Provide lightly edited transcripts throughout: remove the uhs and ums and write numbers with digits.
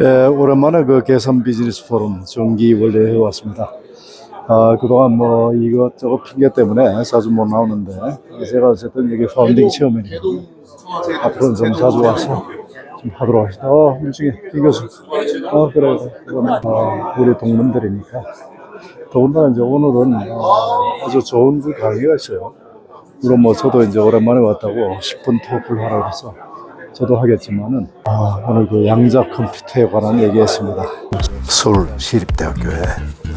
예, 오랜만에 그 개선 비즈니스 포럼 정기 원래 해왔습니다. 그동안 뭐 이것저것 핑계 때문에 자주 못 나오는데, 제가 어쨌든 여기 파운딩 체험이니까 앞으로는 좀 자주 와서 좀 하도록 하겠습니다. 일찍이 김 교수. 그래. 그거는 우리 동문들이니까. 더군다나 이제 오늘은 아주 좋은 그 강의가 있어요. 물론 뭐 저도 이제 오랜만에 왔다고 10분 토크를 하라고 해서 저도 하겠지만은 오늘 그 양자 컴퓨터에 관한 얘기했습니다. 서울시립대학교의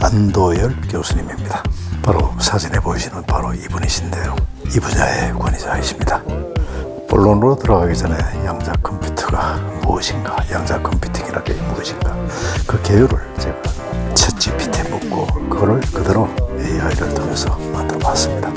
안도열 교수님입니다. 바로 사진에 보이시는 바로 이분이신데요. 이 분야의 권위자이십니다. 본론으로 들어가기 전에 양자 컴퓨터가 무엇인가, 양자 컴퓨팅이라는 게 무엇인가, 그 개요를 제가 챗GPT에 묻고 그거를 그대로 AI를 통해서 만들어 봤습니다.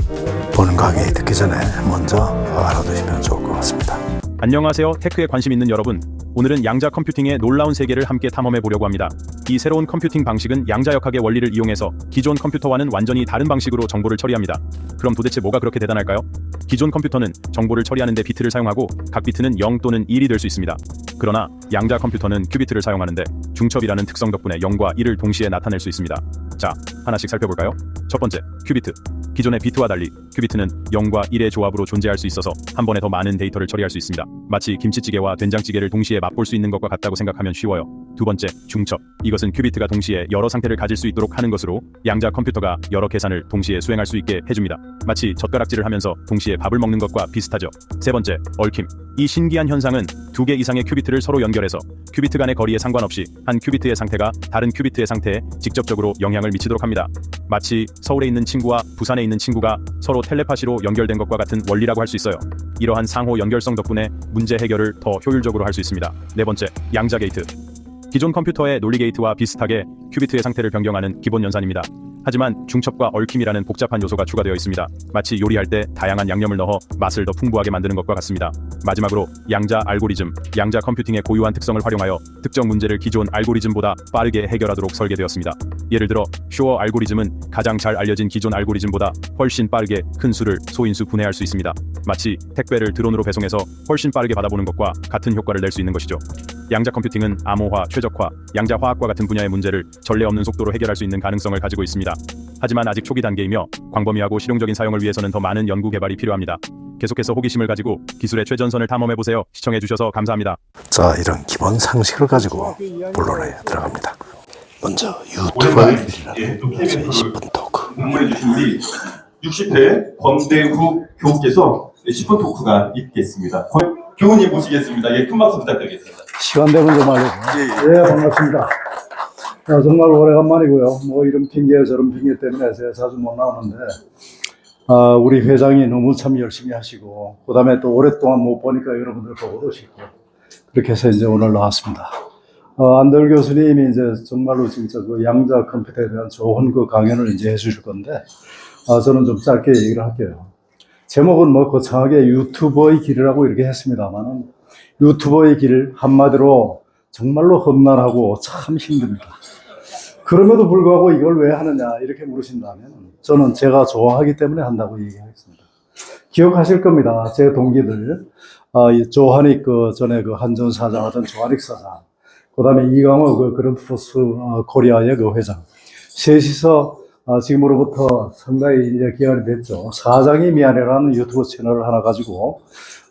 본 강의 듣기 전에 먼저 알아두시면 좋을 것 같습니다. 안녕하세요. 테크에 관심 있는 여러분. 오늘은 양자 컴퓨팅의 놀라운 세계를 함께 탐험해 보려고 합니다. 이 새로운 컴퓨팅 방식은 양자역학의 원리를 이용해서 기존 컴퓨터와는 완전히 다른 방식으로 정보를 처리합니다. 그럼 도대체 뭐가 그렇게 대단할까요? 기존 컴퓨터는 정보를 처리하는 데 비트를 사용하고 각 비트는 0 또는 1이 될 수 있습니다. 그러나 양자 컴퓨터는 큐비트를 사용하는데 중첩이라는 특성 덕분에 0과 1을 동시에 나타낼 수 있습니다. 자, 하나씩 살펴볼까요? 첫 번째, 큐비트. 기존의 비트와 달리 큐비트는 0과 1의 조합으로 존재할 수 있어서 한 번에 더 많은 데이터를 처리할 수 있습니다. 마치 김치찌개와 된장찌개를 동시에 맛볼 수 있는 것과 같다고 생각하면 쉬워요. 두 번째, 중첩. 이것은 큐비트가 동시에 여러 상태를 가질 수 있도록 하는 것으로 양자 컴퓨터가 여러 계산을 동시에 수행할 수 있게 해줍니다. 마치 젓가락질을 하면서 동시에 밥을 먹는 것과 비슷하죠. 세 번째, 얽힘. 이 신기한 현상은 두 개 이상의 큐비트를 서로 연결해서 큐비트 간의 거리에 상관없이 한 큐비트의 상태가 다른 큐비트의 상태에 직접적으로 영향을 미치도록 합니다. 마치 서울에 있는 친구와 부산에 있는 친구가 서로 텔레파시로 연결된 것과 같은 원리라고 할 수 있어요. 이러한 상호 연결성 덕분에 문제 해결을 더 효율적으로 할 수 있습니다. 네 번째, 양자 게이트. 기존 컴퓨터의 논리 게이트와 비슷하게 큐비트의 상태를 변경하는 기본 연산입니다. 하지만 중첩과 얽힘이라는 복잡한 요소가 추가되어 있습니다. 마치 요리할 때 다양한 양념을 넣어 맛을 더 풍부하게 만드는 것과 같습니다. 마지막으로 양자 알고리즘. 양자 컴퓨팅의 고유한 특성을 활용하여 특정 문제를 기존 알고리즘보다 빠르게 해결하도록 설계되었습니다. 예를 들어 슈어 알고리즘은 가장 잘 알려진 기존 알고리즘보다 훨씬 빠르게 큰 수를 소인수 분해할 수 있습니다. 마치 택배를 드론으로 배송해서 훨씬 빠르게 받아보는 것과 같은 효과를 낼 수 있는 것이죠. 양자 컴퓨팅은 암호화, 최적화, 양자 화학과 같은 분야의 문제를 전례 없는 속도로 해결할 수 있는 가능성을 가지고 있습니다. 하지만 아직 초기 단계이며 광범위하고 실용적인 사용을 위해서는 더 많은 연구 개발이 필요합니다. 계속해서 호기심을 가지고 기술의 최전선을 탐험해보세요. 시청해주셔서 감사합니다. 자, 이런 기본 상식을 가지고 본론에 들어갑니다. 먼저 유튜버의 일이라는 10분 토크. 응모해주신 우리 60회 권대우 교우께서 10분 토크가 있겠습니다. 교우님 모시겠습니다. 큰 박수 부탁드리겠습니다. 시간 되면 좀 알려주세요. 예, 반갑습니다. 정말 오래간만이고요. 뭐 이런 핑계 저런 핑계 때문에 제가 자주 못 나오는데, 우리 회장이 너무 참 열심히 하시고, 그 다음에 또 오랫동안 못 보니까 여러분들 보고도 싶고, 그렇게 해서 이제 오늘 나왔습니다. 안도열 교수님이 이제 정말로 진짜 그 양자 컴퓨터에 대한 좋은 그 강연을 이제 해주실 건데, 저는 좀 짧게 얘기를 할게요. 제목은 뭐 거창하게 유튜버의 길이라고 이렇게 했습니다만은, 유튜버의 길 한마디로 정말로 험난하고 참 힘듭니다. 그럼에도 불구하고 이걸 왜 하느냐 이렇게 물으신다면 저는 제가 좋아하기 때문에 한다고 얘기하겠습니다. 기억하실 겁니다. 제 동기들, 조하닉 전에 한전 사장 하던 조하닉 사장, 그 다음에 이강호 그랜드포스 코리아의 회장, 셋이서 지금으로부터 상당히 이제 기간이 됐죠. 사장이 미안해라는 유튜브 채널을 하나 가지고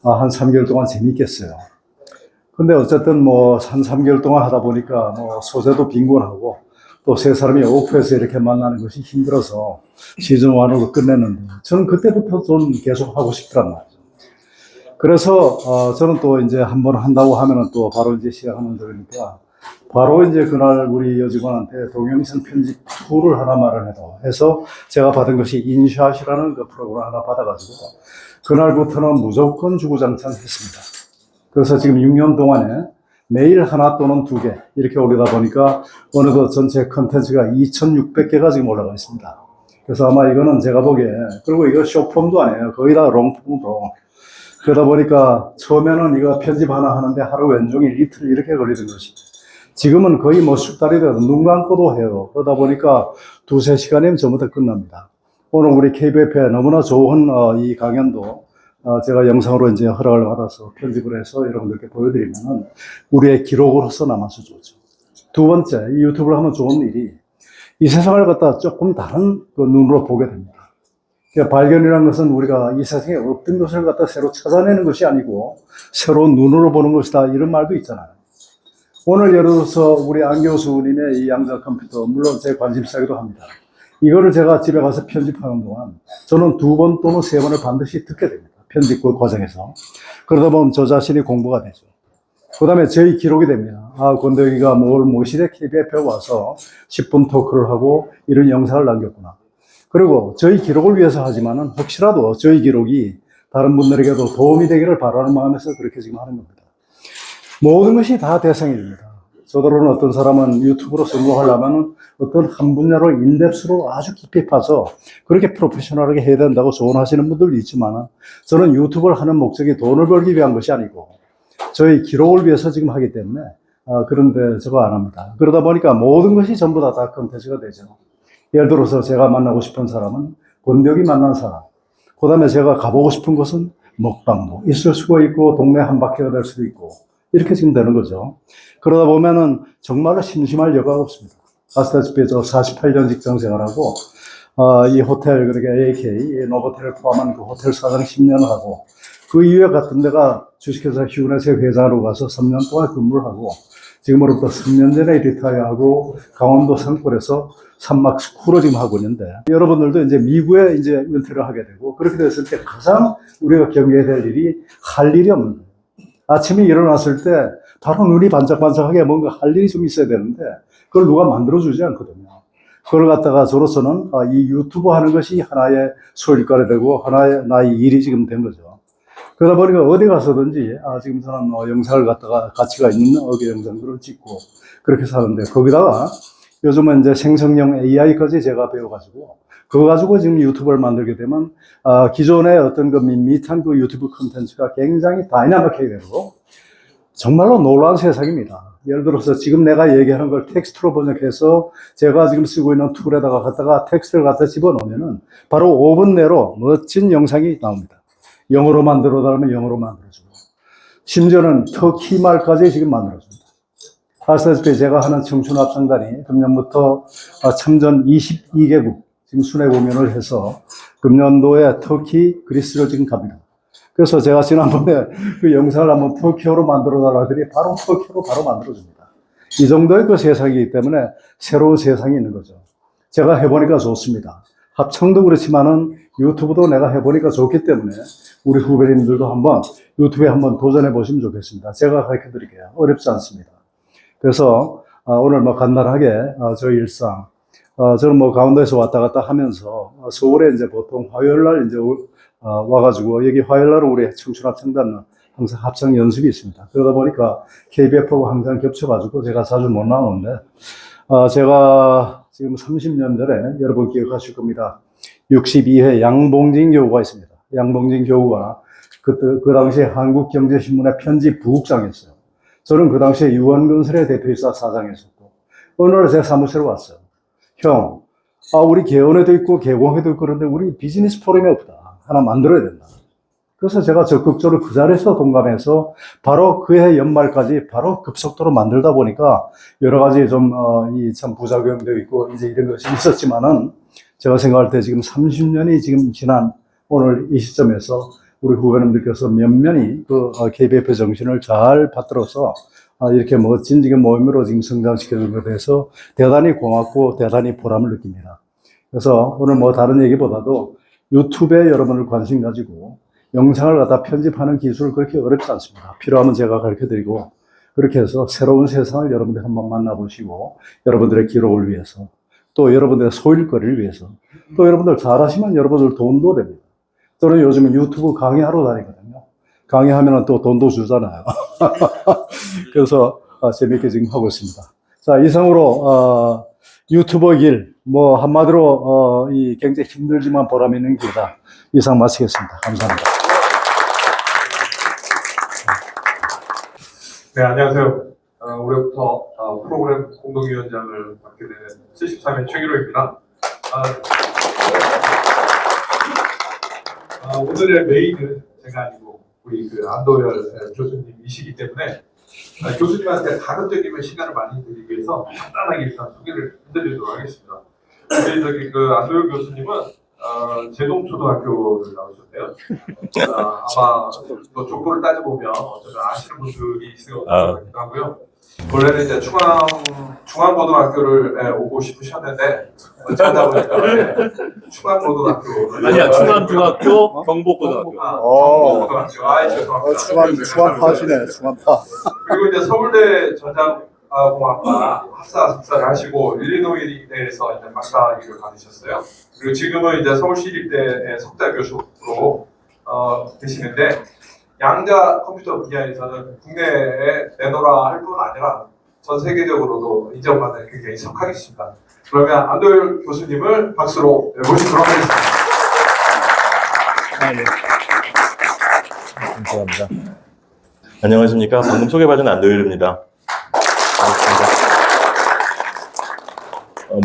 한 3개월 동안 재밌겠어요. 근데 어쨌든 뭐 한 3개월 동안 하다 보니까 뭐 소재도 빈곤하고 또 세 사람이 오프에서 이렇게 만나는 것이 힘들어서 시즌 1으로 끝냈는데 저는 그때부터 좀 계속 하고 싶더란 말이죠. 그래서 저는 또 이제 한번 한다고 하면은 또 바로 이제 시작하면 되니까 바로 이제 그날 우리 여직원한테 동영상 편집 툴을 하나 마련해서 해서 제가 받은 것이 인샷이라는 그 프로그램 하나 받아가지고 그날부터는 무조건 주구장창 했습니다. 그래서 지금 6년 동안에 매일 하나 또는 2개 이렇게 올리다 보니까 어느덧 전체 컨텐츠가 2,600개가 지금 올라가 있습니다. 그래서 아마 이거는 제가 보기에, 그리고 이거 쇼폼도 아니에요. 거의 다 롱폼으로. 그러다 보니까 처음에는 이거 편집 하나 하는데 하루 왼종일 이틀 이렇게 걸리던 것이 지금은 거의 뭐 숙달이 돼서 눈 감고도 해요. 그러다 보니까 2~3시간이면 전부 다 끝납니다. 오늘 우리 KBF에 너무나 좋은 이 강연도 제가 영상으로 이제 허락을 받아서 편집을 해서 여러분들께 보여드리면은 우리의 기록으로서 남아서 좋죠. 두 번째, 이 유튜브를 하면 좋은 일이 이 세상을 갖다 조금 다른 그 눈으로 보게 됩니다. 그러니까 발견이라는 것은 우리가 이 세상에 없던 것을 갖다 새로 찾아내는 것이 아니고 새로운 눈으로 보는 것이다. 이런 말도 있잖아요. 오늘 예를 들어서 우리 안 교수님의 이 양자 컴퓨터, 물론 제 관심사기도 합니다. 이거를 제가 집에 가서 편집하는 동안 저는 2번 또는 3번을 반드시 듣게 됩니다. 편집 과정에서. 그러다 보면 저 자신이 공부가 되죠. 그 다음에 저희 기록이 됩니다. 아, 권대기가 모시대 KBF에 와서 10분 토크를 하고 이런 영상을 남겼구나. 그리고 저희 기록을 위해서 하지만은 혹시라도 저희 기록이 다른 분들에게도 도움이 되기를 바라는 마음에서 그렇게 지금 하는 겁니다. 모든 것이 다 대상입니다. 저더러는 어떤 사람은 유튜브로 성공하려면 어떤 한 분야로 인덱스로 아주 깊이 파서 그렇게 프로페셔널하게 해야 된다고 조언하시는 분들도 있지만 저는 유튜브를 하는 목적이 돈을 벌기 위한 것이 아니고 저희 기록을 위해서 지금 하기 때문에 그런데 저거 안 합니다. 그러다 보니까 모든 것이 전부 다 컨텐츠가 되죠. 예를 들어서 제가 만나고 싶은 사람은 권력이 만난 사람, 그 다음에 제가 가보고 싶은 곳은 먹방도 있을 수가 있고 동네 한 바퀴가 될 수도 있고 이렇게 지금 되는 거죠. 그러다 보면은 정말로 심심할 여가가 없습니다. 아시다시피 저 48년 직장 생활하고 이 호텔, 그러니까 AK, 노보텔을 포함한 그 호텔 사장 10년을 하고 그 이후에 같은 데가 주식회사 휴넷의 회장으로 가서 3년 동안 근무를 하고 지금으로부터 3년 전에 리타이어하고 강원도 산골에서 산막 스쿨을 지금 하고 있는데 여러분들도 이제 미국에 이제 은퇴를 하게 되고 그렇게 됐을 때 가장 우리가 경계해야 될 일이 할 일이 없는 거예요. 아침에 일어났을 때 바로 눈이 반짝반짝하게 뭔가 할 일이 좀 있어야 되는데 그걸 누가 만들어주지 않거든요. 그걸 갖다가 저로서는 이 유튜브 하는 것이 하나의 소일거리 되고 하나의 나의 일이 지금 된 거죠. 그러다 보니까 어디 가서든지 지금 저는 영상을 갖다가 가치가 있는 영상들을 찍고 그렇게 사는데 거기다가 요즘은 이제 생성형 AI까지 제가 배워가지고 그거 가지고 지금 유튜브를 만들게 되면 기존의 어떤 그 밋밋한 그 유튜브 콘텐츠가 굉장히 다이나믹하게 되고 정말로 놀라운 세상입니다. 예를 들어서 지금 내가 얘기하는 걸 텍스트로 번역해서 제가 지금 쓰고 있는 툴에다가 갖다가 텍스트를 갖다 집어넣으면은 바로 5분 내로 멋진 영상이 나옵니다. 영어로 만들어 달라면 영어로 만들어주고 심지어는 터키 말까지 지금 만들어줍니다. 아시다시피 제가 하는 청춘합창단이 금년부터 참전 22개국 지금 순회 공연을 해서 금년도에 터키, 그리스로 지금 갑니다. 그래서 제가 지난번에 그 영상을 한번 터키어로 만들어 달라 하더니 바로 터키어로 바로 만들어줍니다. 이 정도의 그 세상이기 때문에 새로운 세상이 있는 거죠. 제가 해보니까 좋습니다. 합창도 그렇지만은 유튜브도 내가 해보니까 좋기 때문에 우리 후배님들도 한번 유튜브에 한번 도전해 보시면 좋겠습니다. 제가 가르쳐 드릴게요. 어렵지 않습니다. 그래서 오늘 뭐 간단하게 저 일상 저는 뭐 강원도에서 왔다 갔다 하면서 서울에 이제 보통 화요일 날 이제 와가지고 여기 화요일 날은 우리 청춘합창단은 항상 합창 연습이 있습니다. 그러다 보니까 KBF하고 항상 겹쳐가지고 제가 자주 못 나오는데 제가 지금 30년 전에 여러분 기억하실 겁니다. 62회 양봉진 교우가 있습니다. 양봉진 교우가 그 당시에 한국경제신문의 편집 부국장이었어요. 저는 그 당시에 유원건설의 대표이사 사장이었었고 어느 날 제 사무실에 왔어요. 형, 우리 개원회도 있고 개공회도 있고 그런데 우리 비즈니스 포럼이 없다. 하나 만들어야 된다. 그래서 제가 적극적으로 그 자리에서 동감해서 바로 그해 연말까지 바로 급속도로 만들다 보니까 여러 가지 좀 참 부작용도 있고 이제 이런 것이 있었지만은 제가 생각할 때 지금 30년이 지금 지난 오늘 이 시점에서 우리 후배님들께서 면면이 그 KBF 정신을 잘 받들어서 이렇게 멋진 지금 모임으로 지금 성장시켜준 것에 대해서 대단히 고맙고 대단히 보람을 느낍니다. 그래서 오늘 뭐 다른 얘기보다도 유튜브에 여러분을 관심 가지고 영상을 갖다 편집하는 기술을 그렇게 어렵지 않습니다. 필요하면 제가 가르쳐 드리고 그렇게 해서 새로운 세상을 여러분들 한번 만나보시고 여러분들의 기록을 위해서 또 여러분들의 소일거리를 위해서 또 여러분들 잘하시면 여러분들 돈도 됩니다. 저는 요즘 유튜브 강의하러 다니거든요. 강의하면 또 돈도 주잖아요. 그래서 재밌게 지금 하고 있습니다. 자, 이상으로 유튜버 길, 뭐 한마디로 이 굉장히 힘들지만 보람 있는 길이다. 이상 마치겠습니다. 감사합니다. 네, 안녕하세요. 올해부터 프로그램 공동위원장을 맡게 된 73회 최기로입니다. 오늘의 메인은 제가 아니고 우리 그 안도열 교수님이시기 때문에 교수님한테 가급적이면 시간을 많이 드리기 위해서 간단하게 일단 소개를 해드리도록 하겠습니다. 우리 저기 그 안도열 교수님은 제동초등학교를 나오셨네요. 아마 또 족보를 따져보면 어쩌면 아시는 분들이 있을 것 같기도 하고요. 원래는 이제 중앙고등학교를 오고 싶으셨는데 찾아보니까 충암고등학교 아니야, 충암중학교, 경복고등학교. 경복고등학교 죄송합니다. 중앙파시네, 중앙파. 그리고 이제 서울대 전자공학과 학사 석사를 하시고 일리노이대에서 이제 박사학위를 받으셨어요. 그리고 지금은 이제 서울시립대의 석좌 교수로 계시는데 양자 컴퓨터 분야에서는 국내에 내놓으라 할 뿐 아니라 전 세계적으로도 인정받는 굉장히 석학이십니다. 그러면 안도열 교수님을 박수로 모시도록 하겠습니다. 감사합니다. 안녕하십니까. 방금 소개받은 안도열입니다.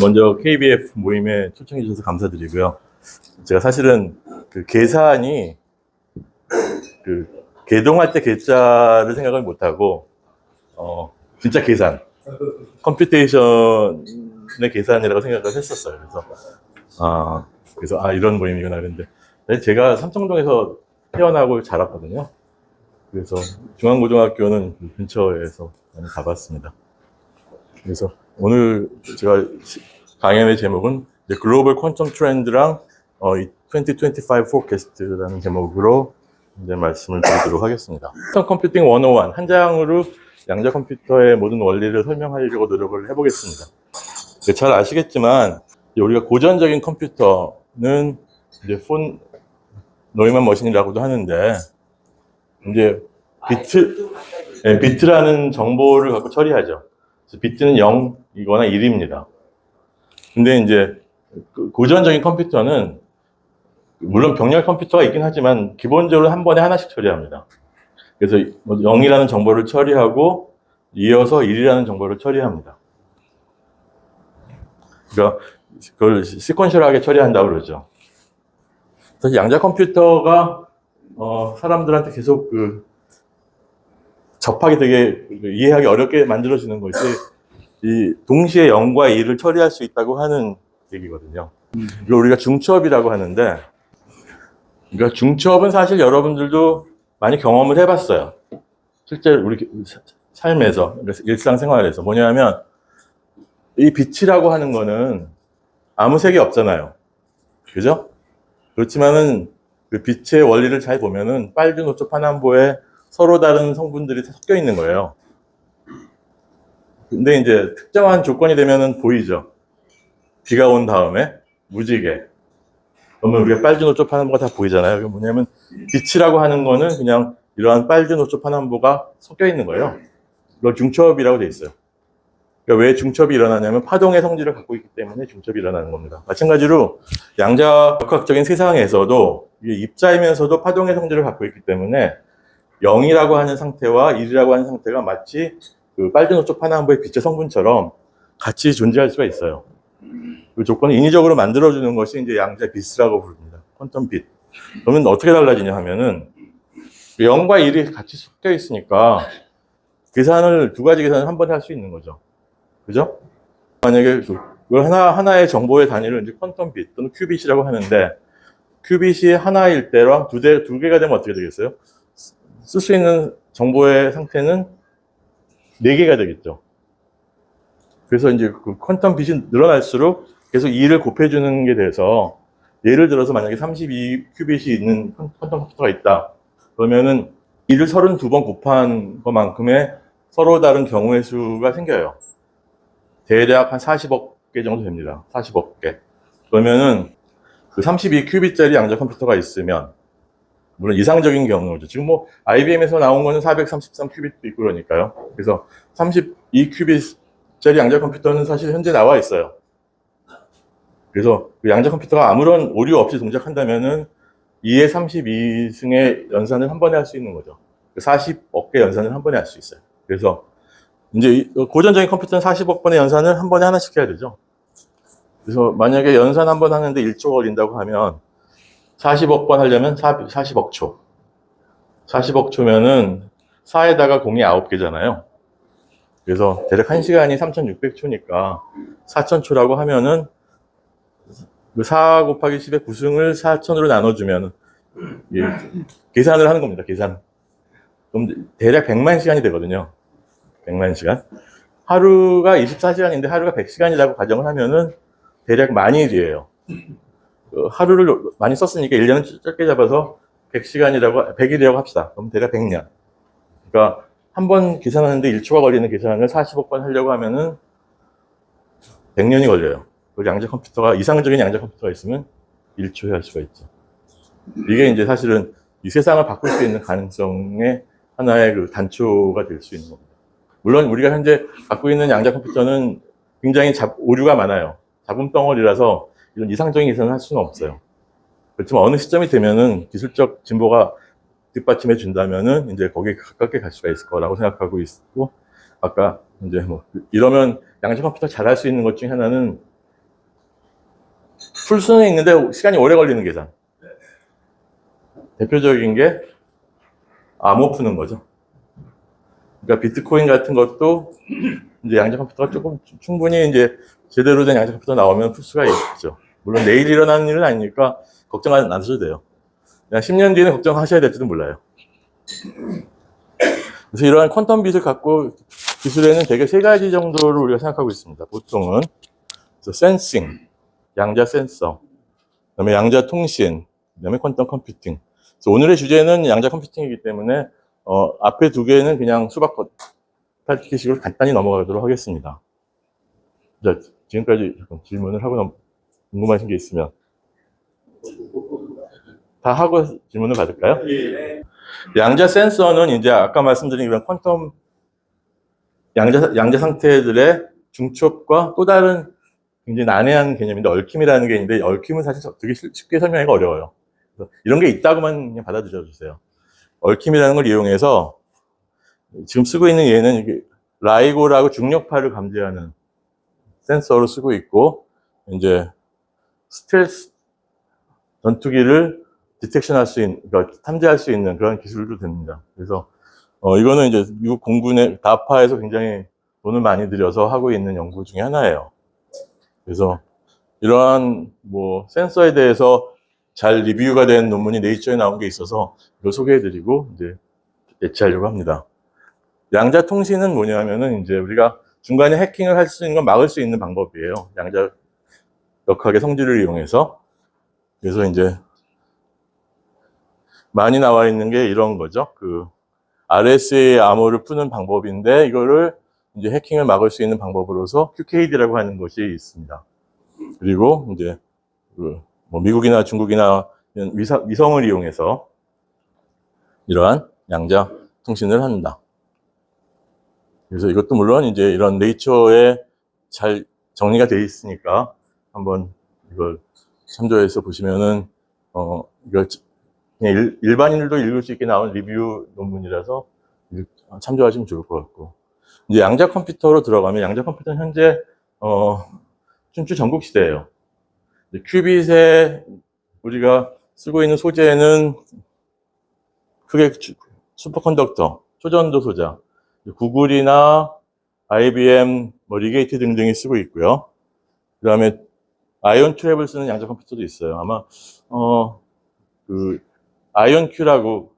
먼저 KBF 모임에 초청해 주셔서 감사드리고요. 제가 사실은 그 계산이 개동할 때 계자를 생각을 못하고 진짜 계산, 컴퓨테이션의 계산이라고 생각을 했었어요. 그래서 이런 모임이구나 그랬는데 제가 삼청동에서 태어나고 자랐거든요. 그래서 중앙고등학교는 그 근처에서 많이 가봤습니다. 그래서 오늘 제가 강연의 제목은 글로벌 퀀텀 트렌드랑 2025 포캐스트라는 제목으로 이제 말씀을 드리도록 하겠습니다. 퀀텀 컴퓨팅 101, 한 장으로 양자 컴퓨터의 모든 원리를 설명하려고 노력을 해보겠습니다. 잘 아시겠지만 우리가 고전적인 컴퓨터는 이제 폰 노이만 머신이라고도 하는데 이제 비트라는 정보를 갖고 처리하죠. 그래서 비트는 0이거나 1입니다. 근데 이제 고전적인 컴퓨터는 물론 병렬 컴퓨터가 있긴 하지만 기본적으로 한 번에 하나씩 처리합니다. 그래서 0이라는 정보를 처리하고 이어서 1이라는 정보를 처리합니다. 그러니까 그걸 시퀀셜하게 처리한다고 그러죠. 사실 양자 컴퓨터가 사람들한테 계속 접하기 되게 이해하기 어렵게 만들어지는 것이 이 동시에 0과 1을 처리할 수 있다고 하는 얘기거든요. 이걸 우리가 중첩이라고 하는데, 그러니까 중첩은 사실 여러분들도 많이 경험을 해봤어요. 실제 우리 삶에서, 일상생활에서 뭐냐면 이 빛이라고 하는 거는 아무 색이 없잖아요. 그죠? 그렇지만은 그 빛의 원리를 잘 보면은 빨주, 노초, 파남보에 서로 다른 성분들이 섞여 있는 거예요. 근데 이제 특정한 조건이 되면은 보이죠. 비가 온 다음에 무지개. 그러면 우리가 빨주, 노초, 파남보가 다 보이잖아요. 그게 뭐냐면 빛이라고 하는 거는 그냥 이러한 빨주, 노초, 파남보가 섞여 있는 거예요. 이걸 중첩이라고 돼 있어요. 그러니까 왜 중첩이 일어나냐면 파동의 성질을 갖고 있기 때문에 중첩이 일어나는 겁니다. 마찬가지로 양자역학적인 세상에서도 이게 입자이면서도 파동의 성질을 갖고 있기 때문에 0이라고 하는 상태와 1이라고 하는 상태가 마치 그 빨주, 노초, 파남보의 빛의 성분처럼 같이 존재할 수가 있어요. 그 조건을 인위적으로 만들어주는 것이 이제 양자 비스라고 부릅니다. 퀀텀 빛. 그러면 어떻게 달라지냐 하면은 0과 1이 같이 섞여 있으니까 두 가지 계산을 한 번에 할 수 있는 거죠. 그죠? 만약에 그걸 하나의 정보의 단위를 이제 퀀텀 빛 또는 큐빗이라고 하는데, 큐빗이 하나일 때랑 두 개가 되면 어떻게 되겠어요? 쓸 수 있는 정보의 상태는 4개가 되겠죠. 그래서 이제 그 퀀텀 빛이 늘어날수록 계속 2를 곱해주는 게 돼서, 예를 들어서 만약에 32 큐빗이 있는 퀀텀 컴퓨터가 있다. 그러면은 2를 32번 곱한 것만큼의 서로 다른 경우의 수가 생겨요. 대략 한 40억 개 정도 됩니다. 40억 개. 그러면은 그 32 큐빗짜리 양자 컴퓨터가 있으면, 물론 이상적인 경우죠. 지금 뭐 IBM에서 나온 거는 433 큐빗도 있고 그러니까요. 그래서 32 큐빗짜리 양자 컴퓨터는 사실 현재 나와 있어요. 그래서 그 양자 컴퓨터가 아무런 오류 없이 동작한다면은 2의 32승의 연산을 한 번에 할 수 있는 거죠. 40억 개 연산을 한 번에 할 수 있어요. 그래서 이제 고전적인 컴퓨터는 40억 번의 연산을 한 번에 하나씩 해야 되죠. 그래서 만약에 연산 한 번 하는데 1초 걸린다고 하면 40억 번 하려면 40억 초. 40억 초면은 4에다가 공이 9개잖아요. 그래서 대략 1시간이 3600초니까 4000초라고 하면은 그 4 곱하기 10의 9승을 4000으로 나눠주면 계산을 하는 겁니다. 계산. 그럼 대략 100만 시간이 되거든요. 100만 시간. 하루가 24시간인데 하루가 100시간이라고 가정을 하면은 대략 만일이에요. 하루를 많이 썼으니까 1년은 짧게 잡아서 100일이라고 합시다. 그럼 대략 100년. 그러니까 한 번 계산하는데 1초가 걸리는 계산을 40억 번 하려고 하면은 100년이 걸려요. 그 양자 컴퓨터가, 이상적인 양자 컴퓨터가 있으면 1초에 할 수가 있죠. 이게 이제 사실은 이 세상을 바꿀 수 있는 가능성의 하나의 그 단초가 될 수 있는 겁니다. 물론 우리가 현재 갖고 있는 양자 컴퓨터는 굉장히 오류가 많아요. 잡음 덩어리라서 이런 이상적인 계산을 할 수는 없어요. 그렇지만 어느 시점이 되면은 기술적 진보가 뒷받침해 준다면은 이제 거기에 가깝게 갈 수가 있을 거라고 생각하고 있고, 아까 이제 뭐 이러면 양자 컴퓨터 잘할 수 있는 것 중에 하나는 풀 수는 있는데 시간이 오래 걸리는 계산. 대표적인 게 암호 푸는 거죠. 그러니까 비트코인 같은 것도 이제 양자 컴퓨터가 조금 충분히 이제 제대로 된 양자 컴퓨터 나오면 풀 수가 있죠. 물론 내일 일어나는 일은 아니니까 걱정 안 하셔도 돼요. 그냥 10년 뒤에는 걱정하셔야 될지도 몰라요. 그래서 이러한 퀀텀 빛을 갖고 기술에는 대개 3가지 정도를 우리가 생각하고 있습니다. 보통은 그래서 센싱, 양자 센서, 그다음에 양자 통신, 그다음에 퀀텀 컴퓨팅. 그래서 오늘의 주제는 양자 컴퓨팅이기 때문에 앞에 2개는 그냥 수박 겉핥기식으로 간단히 넘어가도록 하겠습니다. 자, 지금까지 질문을 하고 궁금하신 게 있으면 다 하고 질문을 받을까요? 양자 센서는 이제 아까 말씀드린 이런 퀀텀 양자 상태들의 중첩과 또 다른 굉장히 난해한 개념인데 얽힘이라는 게 있는데, 얽힘은 사실 되게 쉽게 설명하기가 어려워요. 그래서 이런 게 있다고만 그냥 받아들여 주세요. 얽힘이라는 걸 이용해서 지금 쓰고 있는 얘는 이게 라이고라고 중력파를 감지하는 센서로 쓰고 있고, 이제 스텔스 전투기를 디텍션할 수 있는, 그러니까 탐지할 수 있는 그런 기술도 됩니다. 그래서 이거는 이제 미국 공군의 다파에서 굉장히 돈을 많이 들여서 하고 있는 연구 중에 하나예요. 그래서 이러한 뭐 센서에 대해서 잘 리뷰가 된 논문이 네이처에 나온 게 있어서 이걸 소개해드리고 이제 예치하려고 합니다. 양자 통신은 뭐냐면은 이제 우리가 중간에 해킹을 할 수 있는 건 막을 수 있는 방법이에요. 양자 역학의 성질을 이용해서. 그래서 이제 많이 나와 있는 게 이런 거죠. 그 RSA 암호를 푸는 방법인데, 이거를 이제 해킹을 막을 수 있는 방법으로서 QKD라고 하는 것이 있습니다. 그리고 이제 뭐 미국이나 중국이나 위성을 이용해서 이러한 양자 통신을 한다. 그래서 이것도 물론 이제 이런 네이처에 잘 정리가 되어 있으니까 한번 이걸 참조해서 보시면은 이걸 그냥 일반인들도 읽을 수 있게 나온 리뷰 논문이라서 참조하시면 좋을 것 같고, 이제 양자 컴퓨터로 들어가면 양자 컴퓨터는 현재 춘추 전국 시대예요. 큐빗에 우리가 쓰고 있는 소재는 크게 슈퍼컨덕터, 초전도 소자, 구글이나 IBM, 리게이트 등등이 쓰고 있고요. 그 다음에 아이온 트랩을 쓰는 양자 컴퓨터도 있어요. 아마 아이온큐라고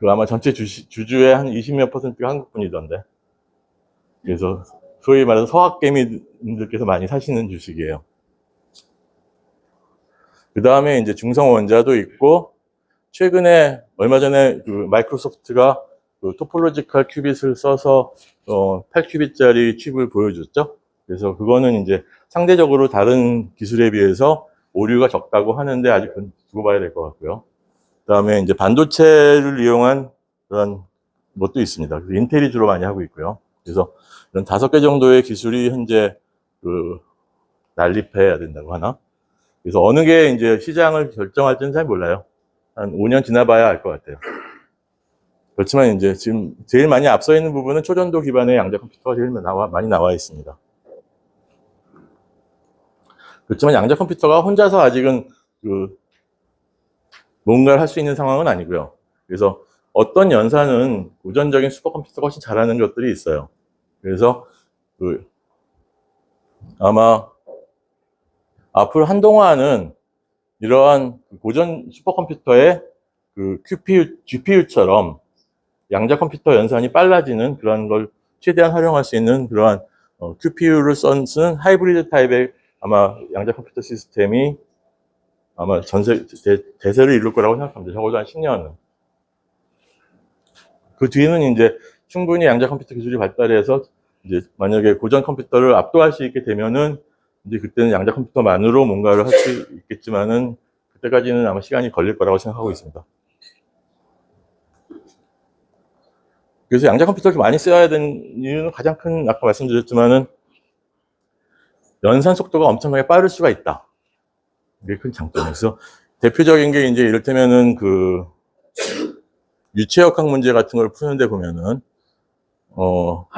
아마 전체 주주의 한 20몇 %가 한국 분이던데. 그래서 소위 말해서 서학개미들께서 많이 사시는 주식이에요. 그 다음에 이제 중성 원자도 있고, 최근에 얼마 전에 그 마이크로소프트가 그 토폴로지컬 큐빗을 써서 8큐빗짜리 칩을 보여줬죠. 그래서 그거는 이제 상대적으로 다른 기술에 비해서 오류가 적다고 하는데 아직 두고 봐야 될 것 같고요. 그 다음에 이제 반도체를 이용한 그런 것도 있습니다. 인텔이 주로 많이 하고 있고요. 그래서 이런 5개 정도의 기술이 현재 난립해야 된다고 하나? 그래서 어느 게 이제 시장을 결정할지는 잘 몰라요. 한 5년 지나봐야 알 것 같아요. 그렇지만 이제 지금 제일 많이 앞서 있는 부분은 초전도 기반의 양자 컴퓨터가 제일 많이 나와 있습니다. 그렇지만 양자 컴퓨터가 혼자서 아직은 뭔가를 할 수 있는 상황은 아니고요. 그래서 어떤 연산은 고전적인 슈퍼컴퓨터가 훨씬 잘하는 것들이 있어요. 그래서 아마 앞으로 한동안은 이러한 고전 슈퍼컴퓨터의 GPU처럼 양자 컴퓨터 연산이 빨라지는 그런 걸 최대한 활용할 수 있는 그러한 QPU를 쓰는 하이브리드 타입의 아마 양자 컴퓨터 시스템이 아마 대세를 이룰 거라고 생각합니다. 적어도 한 10년은. 그 뒤에는 이제 충분히 양자 컴퓨터 기술이 발달해서 이제 만약에 고전 컴퓨터를 압도할 수 있게 되면은 이제 그때는 양자 컴퓨터만으로 뭔가를 할 수 있겠지만은 그때까지는 아마 시간이 걸릴 거라고 생각하고 있습니다. 그래서 양자 컴퓨터를 많이 써야 되는 이유는 가장 큰, 아까 말씀드렸지만은 연산 속도가 엄청나게 빠를 수가 있다. 이게 큰 장점이어서 대표적인 게 이제 이를테면은 유체역학 문제 같은 걸 푸는데 보면은 뭐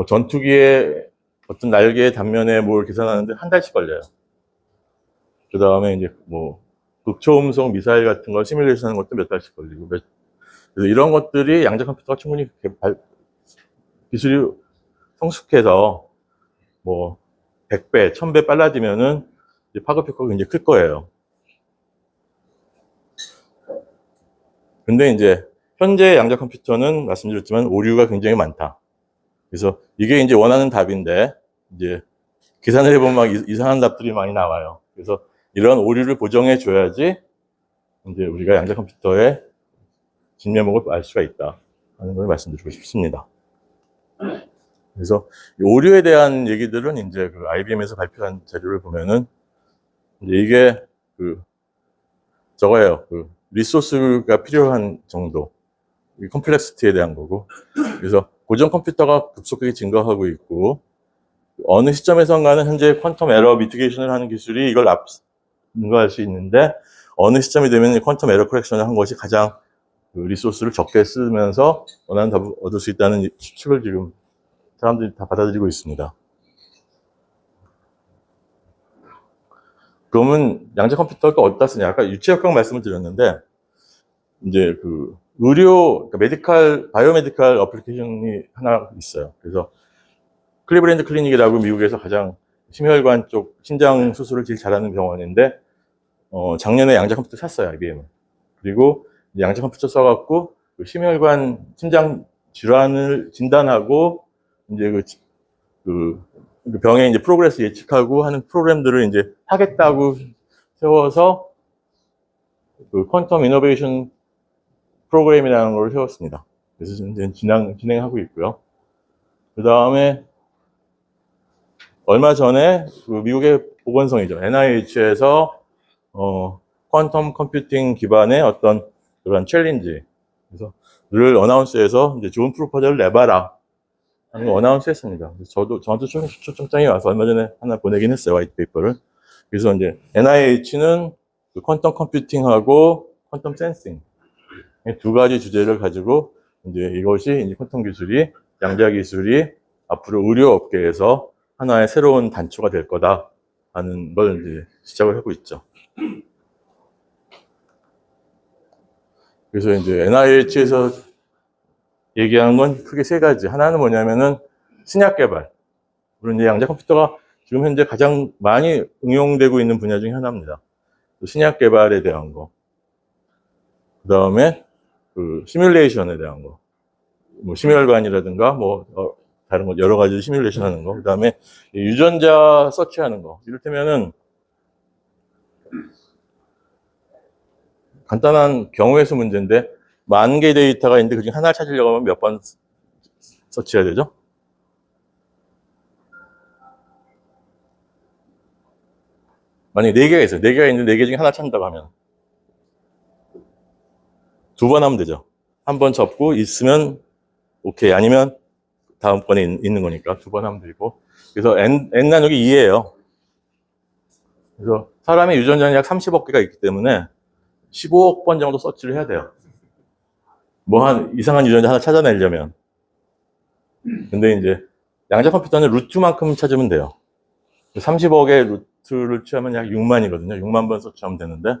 전투기의 어떤 날개의 단면에 뭘 계산하는데 한 달씩 걸려요. 그 다음에 이제 뭐 극초음속 미사일 같은 걸 시뮬레이션 하는 것도 몇 달씩 걸리고 그래서 이런 것들이 양자 컴퓨터가 충분히 기술이 성숙해서 뭐 100배, 1000배 빨라지면은 이제 파급 효과가 굉장히 클 거예요. 근데 이제 현재 양자 컴퓨터는 말씀드렸지만 오류가 굉장히 많다. 그래서 이게 이제 원하는 답인데 이제 계산을 해보면 막 이상한 답들이 많이 나와요. 그래서 이런 오류를 보정해 줘야지 이제 우리가 양자 컴퓨터의 진면목을 알 수가 있다 하는 걸 말씀드리고 싶습니다. 그래서 이 오류에 대한 얘기들은 이제 IBM에서 발표한 자료를 보면은 이제 이게 저거예요. 리소스가 필요한 정도, 이 컴플렉시티에 대한 거고. 그래서 고전 컴퓨터가 급속하게 증가하고 있고 어느 시점에선가는 현재 퀀텀 에러 미티게이션을 하는 기술이 이걸 능가할 수 있는데 어느 시점이 되면 퀀텀 에러 커렉션을 한 것이 가장 리소스를 적게 쓰면서 원하는 답을 얻을 수 있다는 추측을 지금 사람들이 다 받아들이고 있습니다. 그러면 양자 컴퓨터가 어디다 쓰냐? 아까 유체역학 말씀을 드렸는데 이제 의료, 그러니까 바이오메디컬 어플리케이션이 하나 있어요. 그래서 클리브랜드 클리닉이라고 미국에서 가장 심혈관 쪽 신장 수술을 제일 잘하는 병원인데 작년에 양자 컴퓨터 샀어요, IBM은. 그리고 양자 컴퓨터 써갖고 심혈관 심장 질환을 진단하고 이제 그 병의 이제 프로그레스 예측하고 하는 프로그램들을 이제 하겠다고 세워서 퀀텀 이노베이션 프로그램이라는 걸 세웠습니다. 그래서 이제 진행하고 있고요. 그 다음에 얼마 전에 미국의 보건성이죠. NIH에서 퀀텀 컴퓨팅 기반의 어떤 그런 챌린지 를 어나운스해서 이제 좋은 프로포저를 내봐라 하는 걸 어나운스했습니다. 저한테 초청장이 와서 얼마 전에 하나 보내긴 했어요, 화이트 페이퍼를. 그래서 이제 NIH는 퀀텀 컴퓨팅하고 퀀텀 센싱 두 가지 주제를 가지고 이제 이것이 이제 퀀텀 기술이 양자 기술이 앞으로 의료 업계에서 하나의 새로운 단초가 될 거다 하는 걸 이제 시작을 하고 있죠. 그래서 이제 NIH에서 얘기하는 건 크게 세 가지. 하나는 뭐냐면은 신약 개발. 물론 이제 양자 컴퓨터가 지금 현재 가장 많이 응용되고 있는 분야 중에 하나입니다. 신약 개발에 대한 거. 그 다음에 시뮬레이션에 대한 거. 뭐 심혈관이라든가 뭐 다른 거 여러 가지 시뮬레이션 하는 거. 그 다음에 유전자 서치하는 거. 이를테면은 간단한 경우의 수 문제인데 10,000개 데이터가 있는데 그중에 하나를 찾으려고 하면 몇 번 서치해야 되죠? 만약에 4개가 있어요. 4개가 있는데 4개 중에 하나 찾는다고 하면 2번 하면 되죠. 한 번 접고 있으면 오케이, 아니면 다음번에 있는 거니까 2번 하면 되고. 그래서 N 나누기 2예요. 그래서 사람의 유전자는 약 30억 개가 있기 때문에 15억 번 정도 서치를 해야 돼요. 뭐 한 이상한 유전자 하나 찾아내려면. 근데 이제 양자 컴퓨터는 루트만큼 찾으면 돼요. 30억의 루트를 취하면 약 6만이거든요. 6만 번 서치하면 되는데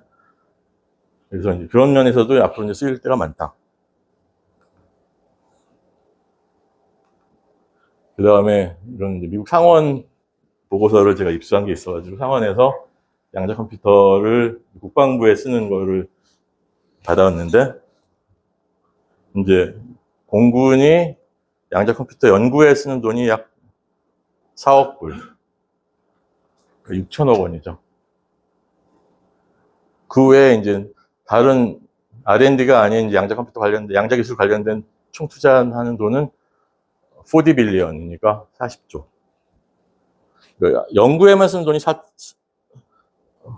그래서 이제 그런 면에서도 앞으로 이제 쓰일 때가 많다. 그 다음에 이런 이제 미국 상원 보고서를 제가 입수한 게 있어가지고 상원에서 양자 컴퓨터를 국방부에 쓰는 거를 받아왔는데, 이제 공군이 양자 컴퓨터 연구에 쓰는 돈이 약 4억 불, 6천억 원이죠. 그 외에 이제 다른 R&D가 아닌 양자 컴퓨터 관련된, 양자 기술 관련된 총 투자하는 돈은 40 빌리언이니까 40조. 연구에만 쓰는 돈이 4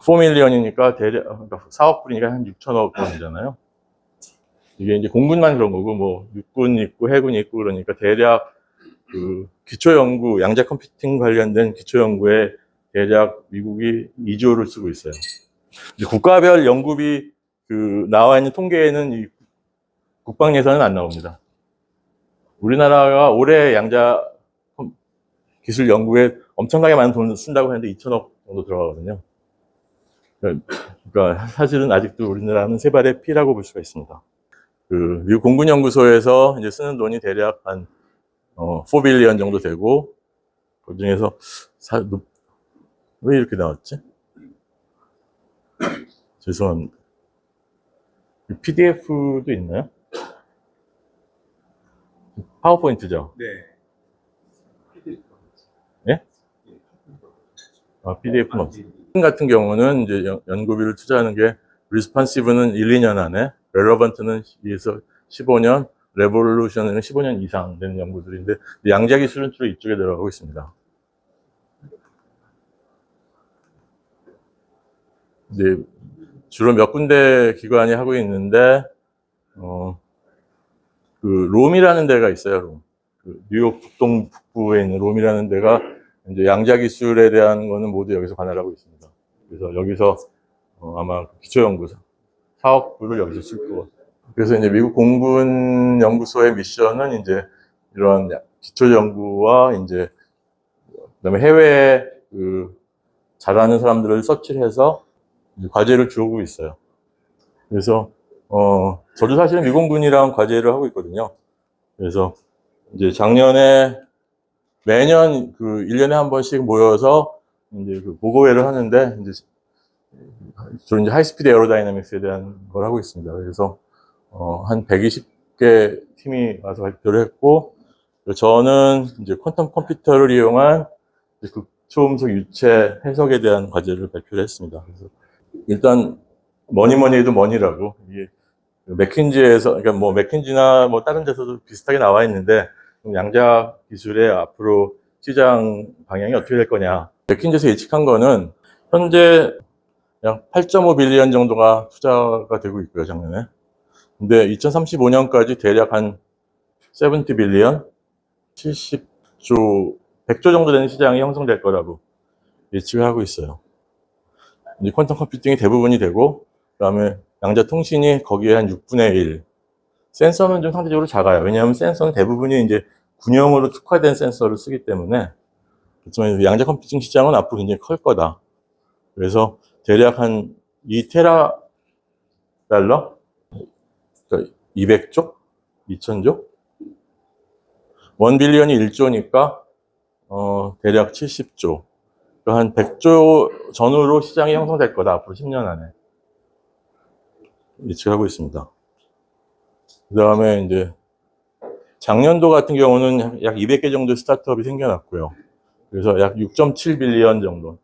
밀리언이니까 대략, 그러니까 4억 불이니까 한 6천억 원이잖아요. 이게 이제 공군만 그런 거고, 뭐, 육군 있고, 해군 있고, 그러니까 대략 그 기초연구, 양자 컴퓨팅 관련된 기초연구에 대략 미국이 2조를 쓰고 있어요. 이제 국가별 연구비 나와 있는 통계에는 이 국방 예산은 안 나옵니다. 우리나라가 올해 양자 기술 연구에 엄청나게 많은 돈을 쓴다고 하는데 2천억 정도 들어가거든요. 그러니까 사실은 아직도 우리나라는 세 발의 피라고 볼 수가 있습니다. 미국 공군연구소에서 이제 쓰는 돈이 대략 한 4 빌리언 정도 되고, 그 중에서 왜 이렇게 나왔지? 죄송합니다. PDF도 있나요? 파워포인트죠? 네. 예? PDF는 없어요. 같은 경우는 이제 연구비를 투자하는 게 responsive는 1, 2년 안에, relevant는 2에서 15년, revolution은 15년 이상 되는 연구들인데, 양자 기술은 주로 이쪽에 들어가고 있습니다. 이제 주로 몇 군데 기관이 하고 있는데, 롬이라는 데가 있어요, 롬. 뉴욕 북동 북부에 있는 롬이라는 데가 이제 양자 기술에 대한 거는 모두 여기서 관할하고 있습니다. 그래서 여기서 아마 기초연구소 4억 불을 여기서 쓸 거고. 그래서 이제 미국 공군 연구소의 미션은 이제 이런 기초 연구와 이제 그다음에 해외에 잘하는 사람들을 서치를 해서 과제를 주고 있어요. 그래서 저도 사실은 미공군이랑 과제를 하고 있거든요. 그래서 이제 작년에 매년 1년에 한 번씩 모여서 이제 보고회를 하는데, 주로 이제 하이스피드 에어로다이내믹스에 대한 걸 하고 있습니다. 그래서 한 120개 팀이 와서 발표를 했고, 저는 이제 퀀텀 컴퓨터를 이용한 극초음속 유체 해석에 대한 과제를 발표를 했습니다. 그래서 일단 뭐니 해도 머니라고, 이게 맥킨지에서, 그러니까 뭐 맥킨지나 뭐 다른 데서도 비슷하게 나와 있는데, 양자 기술의 앞으로 시장 방향이 어떻게 될 거냐. 맥킨지에서 예측한 거는 현재 약 8.5 빌리언 정도가 투자가 되고 있고요, 작년에. 근데 2035년까지 대략 한 70 빌리언, 70조, 100조 정도 되는 시장이 형성될 거라고 예측을 하고 있어요. 이제 퀀텀 컴퓨팅이 대부분이 되고, 그 다음에 양자 통신이 거기에 한 6분의 1. 센서는 좀 상대적으로 작아요. 왜냐하면 센서는 대부분이 이제 군용으로 특화된 센서를 쓰기 때문에. 그렇지만 양자 컴퓨팅 시장은 앞으로 굉장히 클 거다. 그래서 대략 한 2테라 달러? 그러니까 200조? 2000조? 1 빌리언이 1조니까, 대략 70조. 그러니까 한 100조 전후로 시장이 형성될 거다. 앞으로 10년 안에. 예측하고 있습니다. 그 다음에 이제 작년도 같은 경우는 약 200개 정도 스타트업이 생겨났고요. 그래서 약 6.7 빌리언 정도,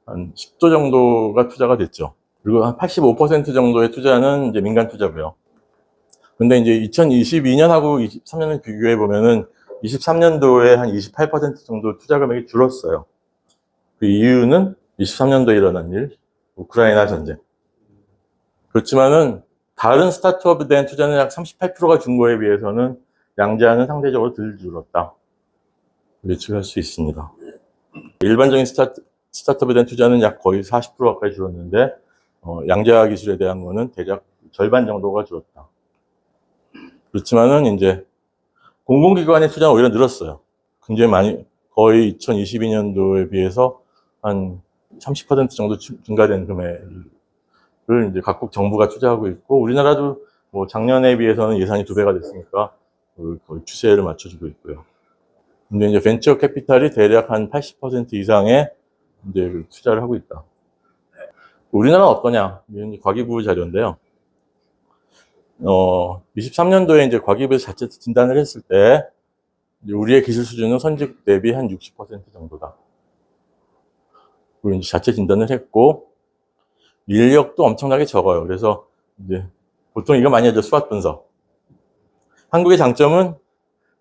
한 10조 정도가 투자가 됐죠. 그리고 한 85% 정도의 투자는 이제 민간 투자고요. 근데 이제 2022년하고 23년을 비교해 보면은 23년도에 한 28% 정도 투자 금액이 줄었어요. 그 이유는 23년도에 일어난 일, 우크라이나 전쟁. 그렇지만은 다른 스타트업에 대한 투자는 약 38%가 준 거에 비해서는 양자는 상대적으로 덜 줄었다. 예측할 수 있습니다. 일반적인 스타트업에 대한 투자는 약 거의 40% 가까이 줄었는데, 양자 기술에 대한 거는 대략 절반 정도가 줄었다. 그렇지만은 이제 공공기관의 투자는 오히려 늘었어요. 굉장히 많이, 거의 2022년도에 비해서 한 30% 정도 증가된 금액이 이제 각국 정부가 투자하고 있고, 우리나라도 뭐 작년에 비해서는 예산이 2배가 됐으니까 거의 추세를 맞춰주고 있고요. 근데 이제 벤처 캐피탈이 대략 한 80% 이상의 이제 투자를 하고 있다. 우리나라는 어떠냐? 이건 과기부 자료인데요. 23년도에 이제 과기부에서 자체 진단을 했을 때, 이제 우리의 기술 수준은 선진국 대비 한 60% 정도다. 그리고 이제 자체 진단을 했고, 인력도 엄청나게 적어요. 그래서 이제 보통 이거 많이 하죠. 수학 분석. 한국의 장점은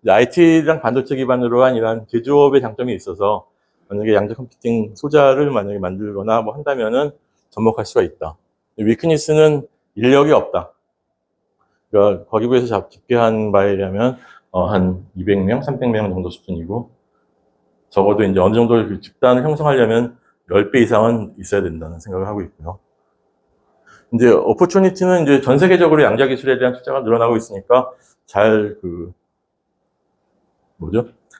IT랑 반도체 기반으로 한 이런 제조업의 장점이 있어서 만약에 양자 컴퓨팅 소자를 만약에 만들거나 뭐 한다면은 접목할 수가 있다. 위크니스는 인력이 없다. 그러니까 과기부에서 집계한 바에 의하면 한 200명, 300명 정도 수준이고, 적어도 이제 어느 정도 그 집단을 형성하려면 10배 이상은 있어야 된다는 생각을 하고 있고요. 이제 오퍼튜니티는 이제 전 세계적으로 양자 기술에 대한 투자가 늘어나고 있으니까 잘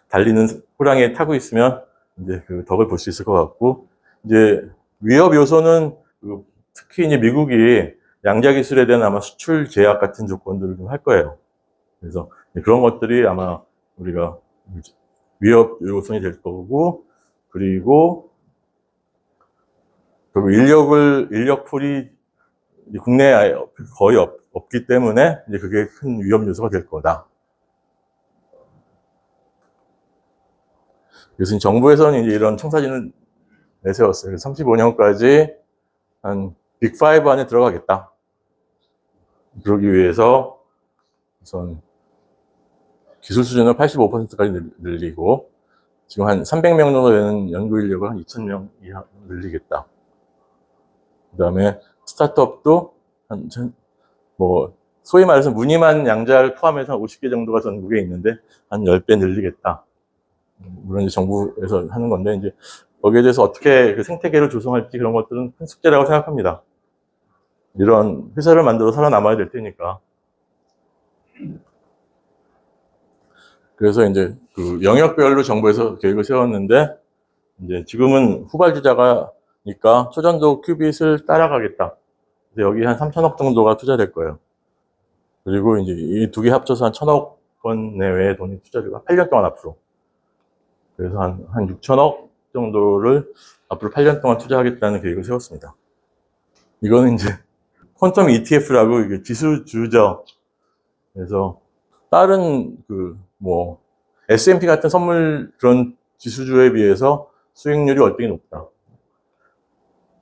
달리는 호랑이에 타고 있으면 이제 그 덕을 볼 수 있을 것 같고, 이제 위협 요소는 특히 이제 미국이 양자 기술에 대한 아마 수출 제약 같은 조건들을 좀 할 거예요. 그래서 그런 것들이 아마 우리가 위협 요소이 될 거고, 그리고 인력풀이 국내에 거의 없기 때문에 이제 그게 큰 위험 요소가 될 거다. 그래서 정부에서는 이제 이런 청사진을 내세웠어요. 35년까지 한 빅5 안에 들어가겠다. 그러기 위해서 우선 기술 수준을 85%까지 늘리고, 지금 한 300명 정도 되는 연구 인력을 한 2,000명 이상 늘리겠다. 그 다음에 스타트업도 소위 말해서 무늬만 양자를 포함해서 한 50개 정도가 전국에 있는데 한 10배 늘리겠다. 물론 이제 정부에서 하는 건데, 이제 거기에 대해서 어떻게 그 생태계를 조성할지 그런 것들은 큰 숙제라고 생각합니다. 이런 회사를 만들어 살아남아야 될 테니까. 그래서 이제 그 영역별로 정부에서 계획을 세웠는데, 이제 지금은 후발주자가니까 초전도 큐빗을 따라가겠다. 그래서 여기 한 3천억 정도가 투자될 거예요. 그리고 이제 이 두 개 합쳐서 한 1,000억 원 내외의 돈이 투자되고 8년 동안 앞으로. 그래서 한 6천억 정도를 앞으로 8년 동안 투자하겠다는 계획을 세웠습니다. 이거는 이제 퀀텀 ETF라고 이게 지수주죠. 그래서 다른 S&P 같은 선물 그런 지수주에 비해서 수익률이 월등히 높다.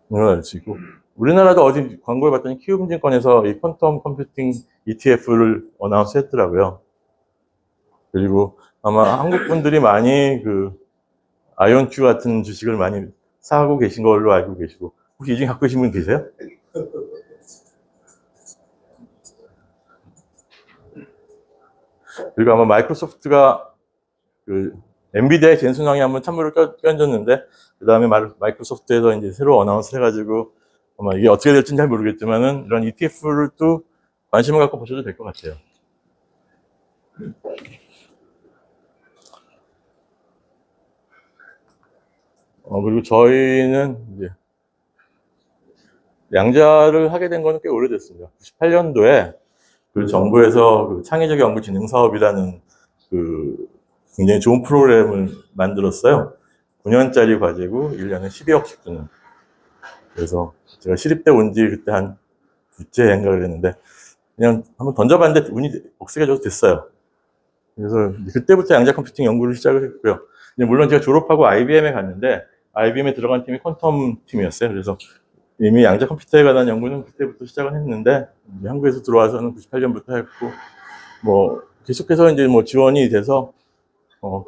이걸 알 수 있고, 우리나라도 어디 광고를 봤더니 키움증권에서 이 퀀텀 컴퓨팅 ETF를 어나운스 했더라고요. 그리고 아마 한국 분들이 많이 아이온큐 같은 주식을 많이 사고 계신 걸로 알고 계시고, 혹시 이 중에 갖고 계신 분 계세요? 그리고 아마 마이크로소프트가 엔비디아의 젠슨왕이 한번 찬물을 끼얹었는데, 그 다음에 마이크로소프트에서 이제 새로 어나운스 해가지고, 아마 이게 어떻게 될지는 잘 모르겠지만은, 이런 ETF를 또 관심을 갖고 보셔도 될 것 같아요. 그리고 저희는 이제 양자를 하게 된 거는 꽤 오래됐습니다. 98년도에 정부에서 창의적 연구 진흥 사업이라는 굉장히 좋은 프로그램을 만들었어요. 9년짜리 과제고 1년에 12억씩 주는. 그래서 제가 시립대 온 지 그때 한 두째인가 그랬는데 그냥 한번 던져봤는데 운이 억세게 됐어요. 그래서 그때부터 양자 컴퓨팅 연구를 시작을 했고요. 물론 제가 졸업하고 IBM에 갔는데 IBM에 들어간 팀이 퀀텀 팀이었어요. 그래서 이미 양자 컴퓨터에 관한 연구는 그때부터 시작을 했는데, 한국에서 들어와서는 98년부터 했고, 계속해서 이제 지원이 돼서,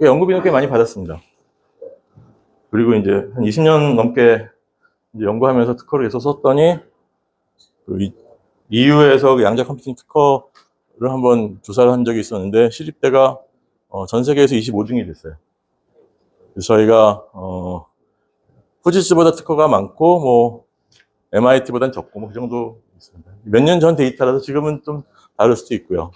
꽤 연구비는 꽤 많이 받았습니다. 그리고 이제 한 20년 넘게 이제 연구하면서 특허를 계속 썼더니, EU에서 양자 컴퓨팅 특허를 한번 조사를 한 적이 있었는데, 시립대가, 전 세계에서 25등이 됐어요. 그래서 저희가, 후지스보다 특허가 많고, MIT보다는 적고, 그 정도 있습니다. 몇 년 전 데이터라서 지금은 좀 다를 수도 있고요.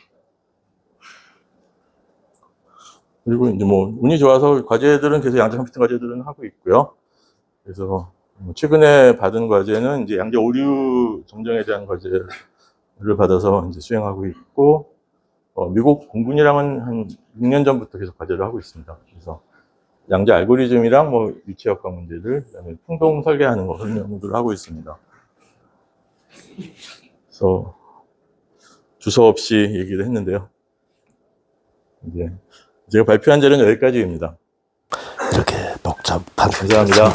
그리고 이제 운이 좋아서 과제들은 계속 양자 컴퓨팅 과제들은 하고 있고요. 그래서 최근에 받은 과제는 이제 양자 오류 정정에 대한 과제를 받아서 이제 수행하고 있고, 미국 공군이랑은 한 6년 전부터 계속 과제를 하고 있습니다. 그래서 양자 알고리즘이랑 뭐 유체역학 문제들, 그다음에 풍동 설계하는 거 그런 연구들을 하고 있습니다. 그래서 주소 없이 얘기를 했는데요. 이제 제가 발표한 자료는 여기까지입니다. 이렇게 복잡한 감사합니다.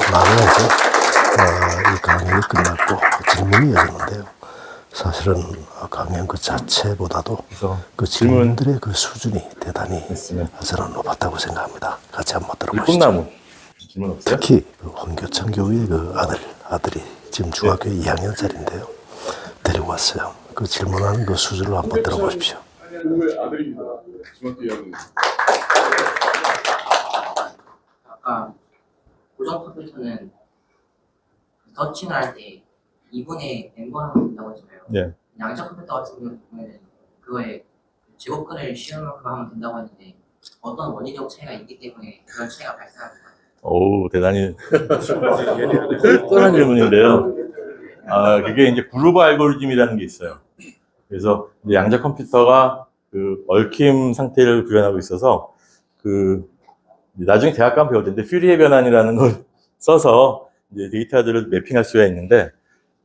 이 강연이 끝났고 질문이 열리는데요. 사실은 강연 그 자체보다도 그래서 그 질문들의 그 수준이 대단히 있으면 저는 높았다고 생각합니다. 같이 한번 우리 들어보시죠. 꿈나무 질문 없어요? 특히 그 황교창 교우의 그 아들이 지금 중학교 2학년짜리인데요. 데리고 왔어요. 그 질문하는 그 수준을 한번 들어보십시오. 아까 고정 컴퓨터는 터칭을 할 때 2분의 n번 하면 된다고 했잖아요. 네. 양자 컴퓨터 같은 경우는 그거에 제곱근을 씌우는 만큼 하면 된다고 했는데 어떤 원리적 차이가 있기 때문에 그런 차이가 발생하는 것 같아요. 오, 대단히 뻔한 질문인데요. 그게 이제 그루브 알고리즘이라는 게 있어요. 그래서 이제 양자 컴퓨터가 그 얽힘 상태를 구현하고 있어서 그 나중에 대학 가면 배울 텐데 퓨리에 변환이라는 걸 써서 이제 데이터들을 매핑할 수가 있는데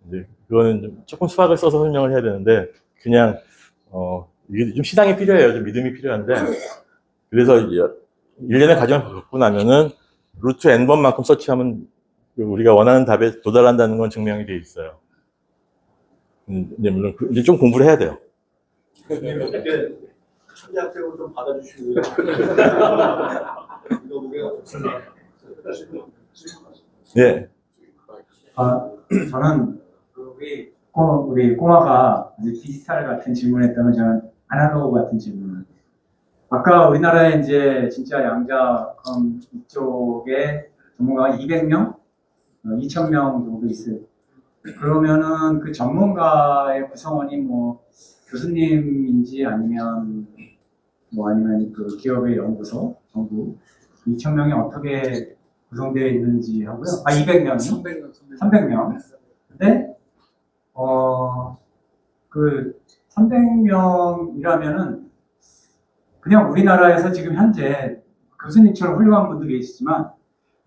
이제 그거는 좀 조금 수학을 써서 설명을 해야 되는데 그냥 이게 좀 시상이 필요해요. 좀 믿음이 필요한데 그래서 1년의 과정을 겪고 나면은 루트 n번만큼 서치하면 우리가 원하는 답에 도달한다는 건 증명이 돼 있어요. 이제 물론 이제 좀 공부를 해야 돼요. 천재학생으로 좀 받아주시고요. 이거 무게가 네. 저는 우리 꼬마가 이제 디지털 같은 질문했다면 저는 아날로그 같은 질문. 아까 우리나라에 이제 진짜 양자컴 이쪽에 전문가가 200명, 2,000명 정도 있어요. 그러면은 그 전문가의 구성원이 뭐 교수님인지 아니면 그 기업의 연구소, 정부 2,000명이 어떻게 구성되어 있는지 하고요. 200명이? 300명. 근데 그 300명이라면은 그냥 우리나라에서 지금 현재 교수님처럼 훌륭한 분도 계시지만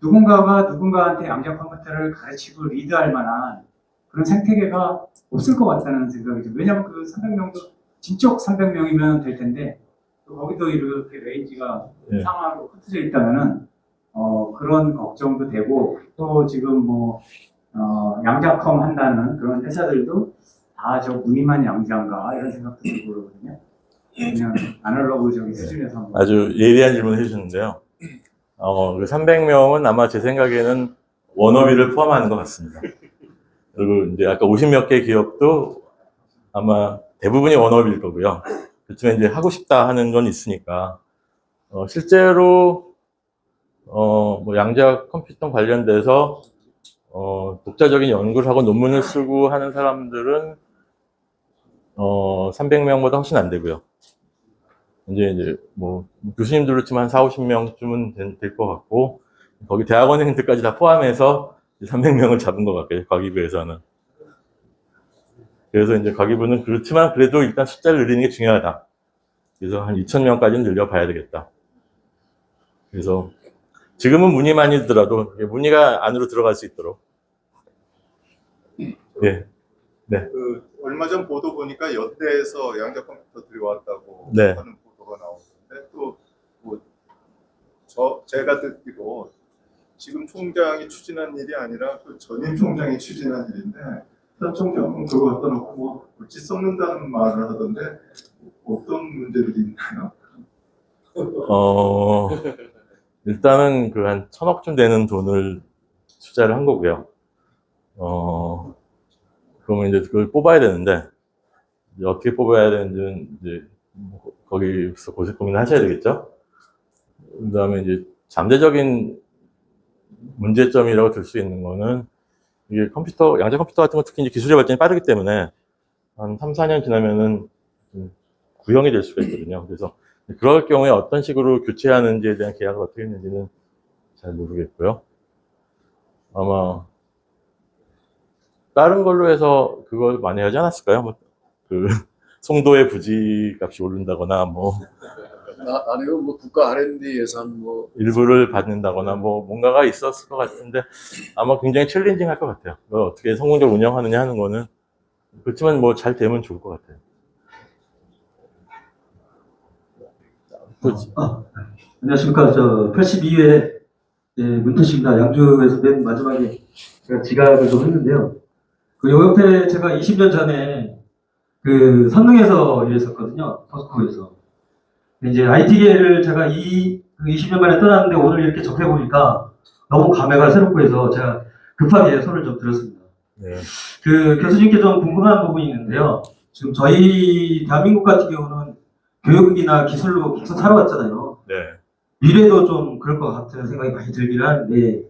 누군가가 누군가한테 양자 컴퓨터를 가르치고 리드할 만한 그런 생태계가 없을 것 같다는 생각이 좀. 왜냐하면 그 300명도 진적 300명이면 될 텐데 또 거기도 이렇게 레인지가 네. 상하로 흩어져 있다면은 그런 걱정도 되고 또 지금 양자컴 한다는 그런 회사들도 다 저 무늬만 양자인가 이런 생각도 들고 그러거든요. 그냥 아날로그적인 수준에서 한번. 아주 예리한 질문을 해주셨는데요. 그 300명은 아마 제 생각에는 워너비를 포함하는 것 같습니다. 그리고 이제 아까 50몇 개 기업도 아마 대부분이 워너비일 거고요. 그렇지만 이제 하고 싶다 하는 건 있으니까, 실제로, 뭐 양자 컴퓨터 관련돼서, 독자적인 연구를 하고 논문을 쓰고 하는 사람들은, 300명보다 훨씬 안 되고요. 이제 뭐, 교수님들 그렇지만 한 4, 50명쯤은 될 것 같고, 거기 대학원생들까지 다 포함해서 300명을 잡은 것 같아요, 과기부에서는. 그래서 이제 과기부는 그렇지만 그래도 일단 숫자를 늘리는 게 중요하다. 그래서 한 2,000명까지는 늘려봐야 되겠다. 그래서 지금은 문의만이더라도 문의가 안으로 들어갈 수 있도록. 예. 네. 얼마 전 보도 보니까 연대에서 양자 컴퓨터들이 왔다고 네. 하는 보도가 나오는데 또 제가 듣기로 지금 총장이 추진한 일이 아니라 그 전임 총장이 추진한 일인데 현 총장은 그거 갖다 놓고 뭐 어찌 썩는다는 말을 하던데 어떤 문제들이 있나요? 일단은 그 한 1,000억쯤 되는 돈을 투자를 한 거고요. 그러면 이제 그걸 뽑아야 되는데, 이제 어떻게 뽑아야 되는지는 이제 거기서 고민을 하셔야 되겠죠. 그 다음에 이제 잠재적인 문제점이라고 들 수 있는 거는 이게 양자 컴퓨터 같은 거 특히 이제 기술의 발전이 빠르기 때문에 한 3, 4년 지나면은 구형이 될 수가 있거든요. 그래서 그럴 경우에 어떤 식으로 교체하는지에 대한 계약을 어떻게 했는지는 잘 모르겠고요. 아마 다른 걸로 해서 그걸 많이 하지 않았을까요? 뭐, 그, 송도의 부지 값이 오른다거나, 뭐, 아니면 뭐 국가 R&D 예산 뭐 일부를 받는다거나, 뭐, 뭔가가 있었을 것 같은데, 아마 굉장히 챌린징 할 것 같아요. 그걸 어떻게 성공적으로 운영하느냐 하는 거는. 그렇지만 뭐, 잘 되면 좋을 것 같아요. 안녕하십니까. 82회 문태식입니다. 양주에서 맨 마지막에 제가 지각을 좀 했는데요. 그 요 옆에 제가 20년 전에 그 선릉에서 일했었거든요. 포스코에서. 이제 IT계를 제가 20년 만에 떠났는데 오늘 이렇게 접해보니까 너무 감회가 새롭고 해서 제가 급하게 손을 좀 들었습니다. 네. 그 교수님께 좀 궁금한 부분이 있는데요. 지금 저희 대한민국 같은 경우는 교육이나 기술로 계속 살아왔잖아요. 네. 미래도 좀 그럴 것 같은 생각이 많이 들긴 하는데,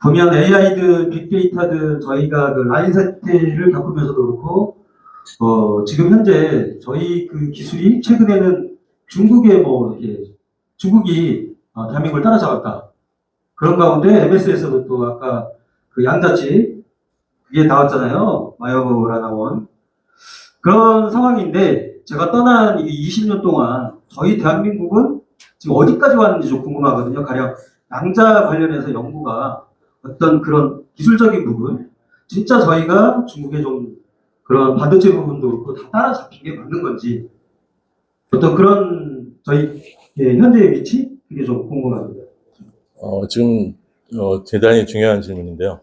보면 AI든 빅데이터든 저희가 그 라인 세대를 겪으면서도 그렇고, 지금 현재 저희 그 기술이 최근에는 중국의 뭐, 이렇게, 중국이 대한민국을 따라잡았다. 그런 가운데 MS에서도 또 아까 그 양자치, 그게 나왔잖아요. 마이어브라 나온. 그런 상황인데, 제가 떠난 이 20년 동안 저희 대한민국은 지금 어디까지 왔는지 좀 궁금하거든요. 가령 양자 관련해서 연구가 어떤 그런 기술적인 부분, 진짜 저희가 중국의 좀 그런 반도체 부분도 그렇고 다 따라잡힌 게 맞는 건지, 어떤 그런 저희 현재의 위치? 그게 좀 궁금합니다. 지금, 대단히 중요한 질문인데요.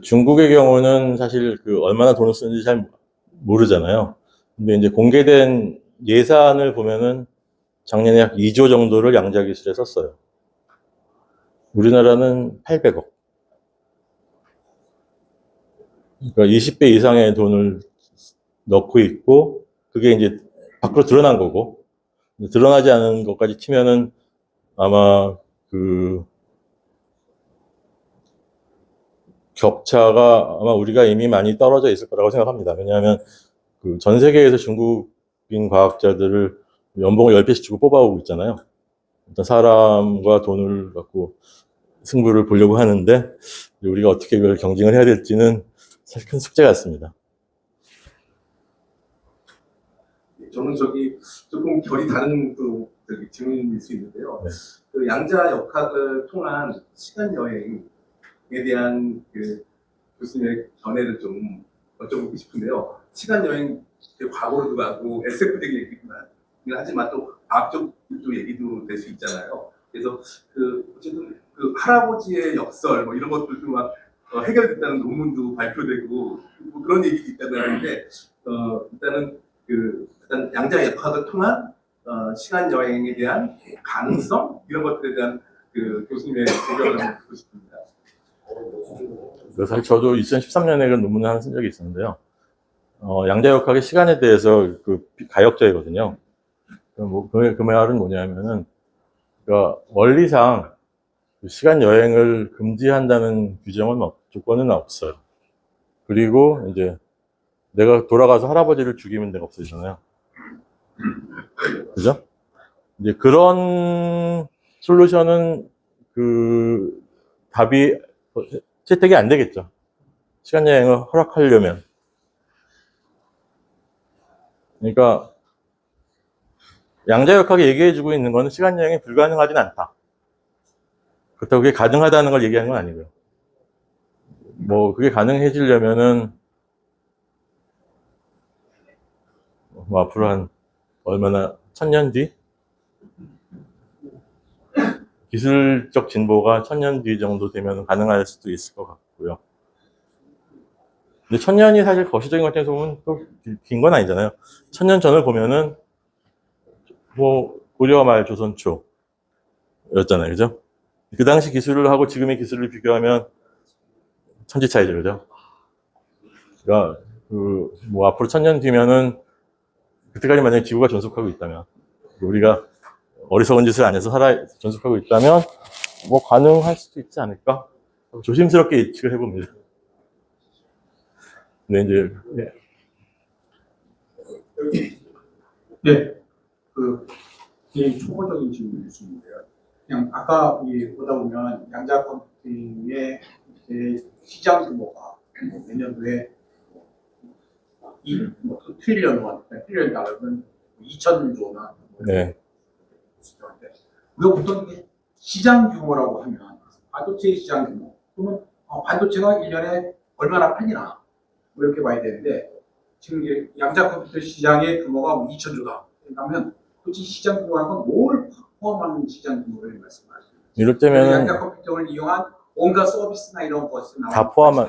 중국의 경우는 사실 그 얼마나 돈을 쓰는지 잘 모르잖아요. 근데 이제 공개된 예산을 보면은 작년에 약 2조 정도를 양자 기술에 썼어요. 우리나라는 800억. 그러니까 20배 이상의 돈을 넣고 있고, 그게 이제 밖으로 드러난 거고, 드러나지 않은 것까지 치면은 아마 그 격차가 아마 우리가 이미 많이 떨어져 있을 거라고 생각합니다. 왜냐하면 그 전 세계에서 중국인 과학자들을 연봉을 10배씩 주고 뽑아오고 있잖아요. 일단 사람과 돈을 갖고 승부를 보려고 하는데 우리가 어떻게 이걸 경쟁을 해야 될지는 사실 큰 숙제 같습니다. 저는 조금 결이 다른 질문일 수 있는데요. 네. 그 양자 역학을 통한 시간 여행에 대한 그 교수님의 견해를 좀 여쭤보고 싶은데요. 시간 여행 과거로도 가고 SF적인 얘기지만 하지만 또 과학적도 얘기도 될 수 있잖아요. 그래서 어쨌든 그 할아버지의 역설 뭐 이런 것들도 막 해결됐다는 논문도 발표되고 뭐 그런 얘기도 있다고 하는데 일단은 일단 양자 역학을 통한 시간 여행에 대한 가능성 이런 것들에 대한 교수님의 의견을 한번 듣고 싶습니다. 사실 저도 2013년에 그 논문을 하나 쓴 적이 있었는데요. 양자역학의 시간에 대해서 그 가역자이거든요. 그 말은 뭐냐면은, 그러니까 원리상 시간 여행을 금지한다는 조건은 없어요. 그리고 이제 내가 돌아가서 할아버지를 죽이면 내가 없어지잖아요. 그죠? 이제 그런 솔루션은 답이 채택이 안 되겠죠. 시간 여행을 허락하려면. 그러니까 양자역학이 얘기해주고 있는 거는 시간 여행이 불가능하진 않다. 그렇다고 그게 가능하다는 걸 얘기하는 건 아니고요. 뭐 그게 가능해지려면은 뭐 앞으로 한 얼마나 1000년 뒤? 기술적 진보가 1000년 뒤 정도 되면 가능할 수도 있을 것 같고요. 근데 1000년이 사실 거시적인 관점에서 보면 또 긴 건 아니잖아요. 1000년 전을 보면은 뭐 고려 말 조선 초였잖아요, 그죠? 그 당시 기술을 하고 지금의 기술을 비교하면 천지 차이죠, 그죠? 그러니까 뭐 앞으로 1000년 뒤면은 그때까지 만약에 지구가 존속하고 있다면 우리가 어리석은 짓을 안 해서 존속하고 있다면 뭐 가능할 수도 있지 않을까? 조심스럽게 예측을 해봅니다. 네, 이제 이 초보적인 질문일 수 있는데요. 그냥 아까 보다 보면 양자 컴퓨팅의 시장 규모가 몇년 후에 뭐 트릴리언 원, 트릴리언 달러는 2,000조나 네. 우리가 보통 이게 시장 규모라고 하면 반도체 시장 규모 그러면 반도체가 1년에 얼마나 팔리나 뭐 이렇게 봐야 되는데 지금 이제 양자 컴퓨터 시장의 규모가 2,000조다. 그러면 도대체 시장 규모라는 뭘 포함하는 시장 규모를 말씀하시는 거예요? 이럴 때면은 양자 컴퓨터를 이용한 온갖 서비스나 이런 것을 다 포함한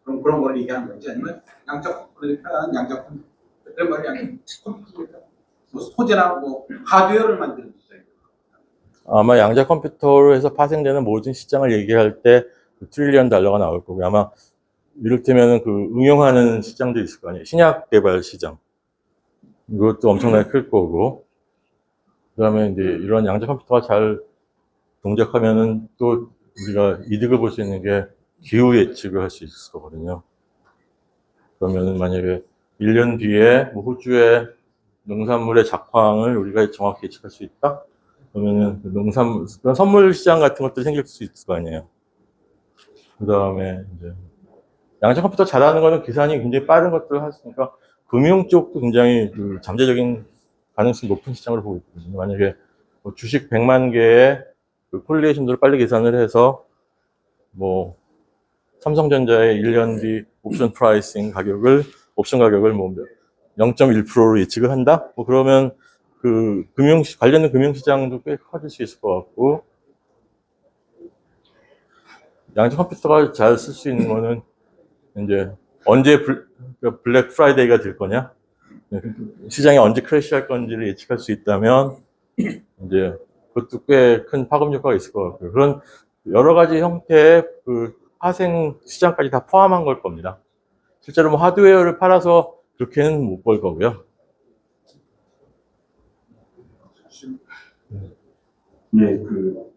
그럼 그런 걸 얘기하는 건지 아니면 양자 컴퓨터는 양자 컴퓨터 말이 아니라 컴퓨터 뭐 소재나 뭐 하드웨어를 만드는 시장이에요. 아마 양자 컴퓨터로 해서 파생되는 모든 시장을 얘기할 때 트릴리언 달러가 나올 거고요. 아마 이를테면은 그 응용하는 시장도 있을 거 아니에요. 신약 개발 시장. 이것도 엄청나게 클 거고. 그 다음에 이제 이런 양자 컴퓨터가 잘 동작하면은 또 우리가 이득을 볼 수 있는 게 기후 예측을 할 수 있을 거거든요. 그러면은 만약에 1년 뒤에 뭐 호주의 농산물의 작황을 우리가 정확히 예측할 수 있다? 그러면은 그런 선물 시장 같은 것들이 생길 수 있을 거 아니에요. 그 다음에 이제 양자 컴퓨터 잘하는 거는 계산이 굉장히 빠른 것들을 하시니까 금융 쪽도 굉장히 그 잠재적인 가능성이 높은 시장으로 보고 있거든요. 만약에 뭐 주식 100만 개의 그 콜리에이션들을 빨리 계산을 해서 뭐 삼성전자의 1년 뒤 옵션 프라이싱 가격을 옵션 가격을 뭐 0.1%로 예측을 한다? 뭐 그러면 그 관련된 금융시장도 꽤 커질 수 있을 것 같고, 양자 컴퓨터가 잘 쓸 수 있는 거는 이제 언제 블랙 프라이데이가 될 거냐? 시장이 언제 크래시할 건지를 예측할 수 있다면 이제 그것도 꽤 큰 파급 효과가 있을 것 같고요. 그런 여러 가지 형태의 그 파생 시장까지 다 포함한 걸 겁니다. 실제로 뭐 하드웨어를 팔아서 그렇게는 못 벌 거고요. 예, 그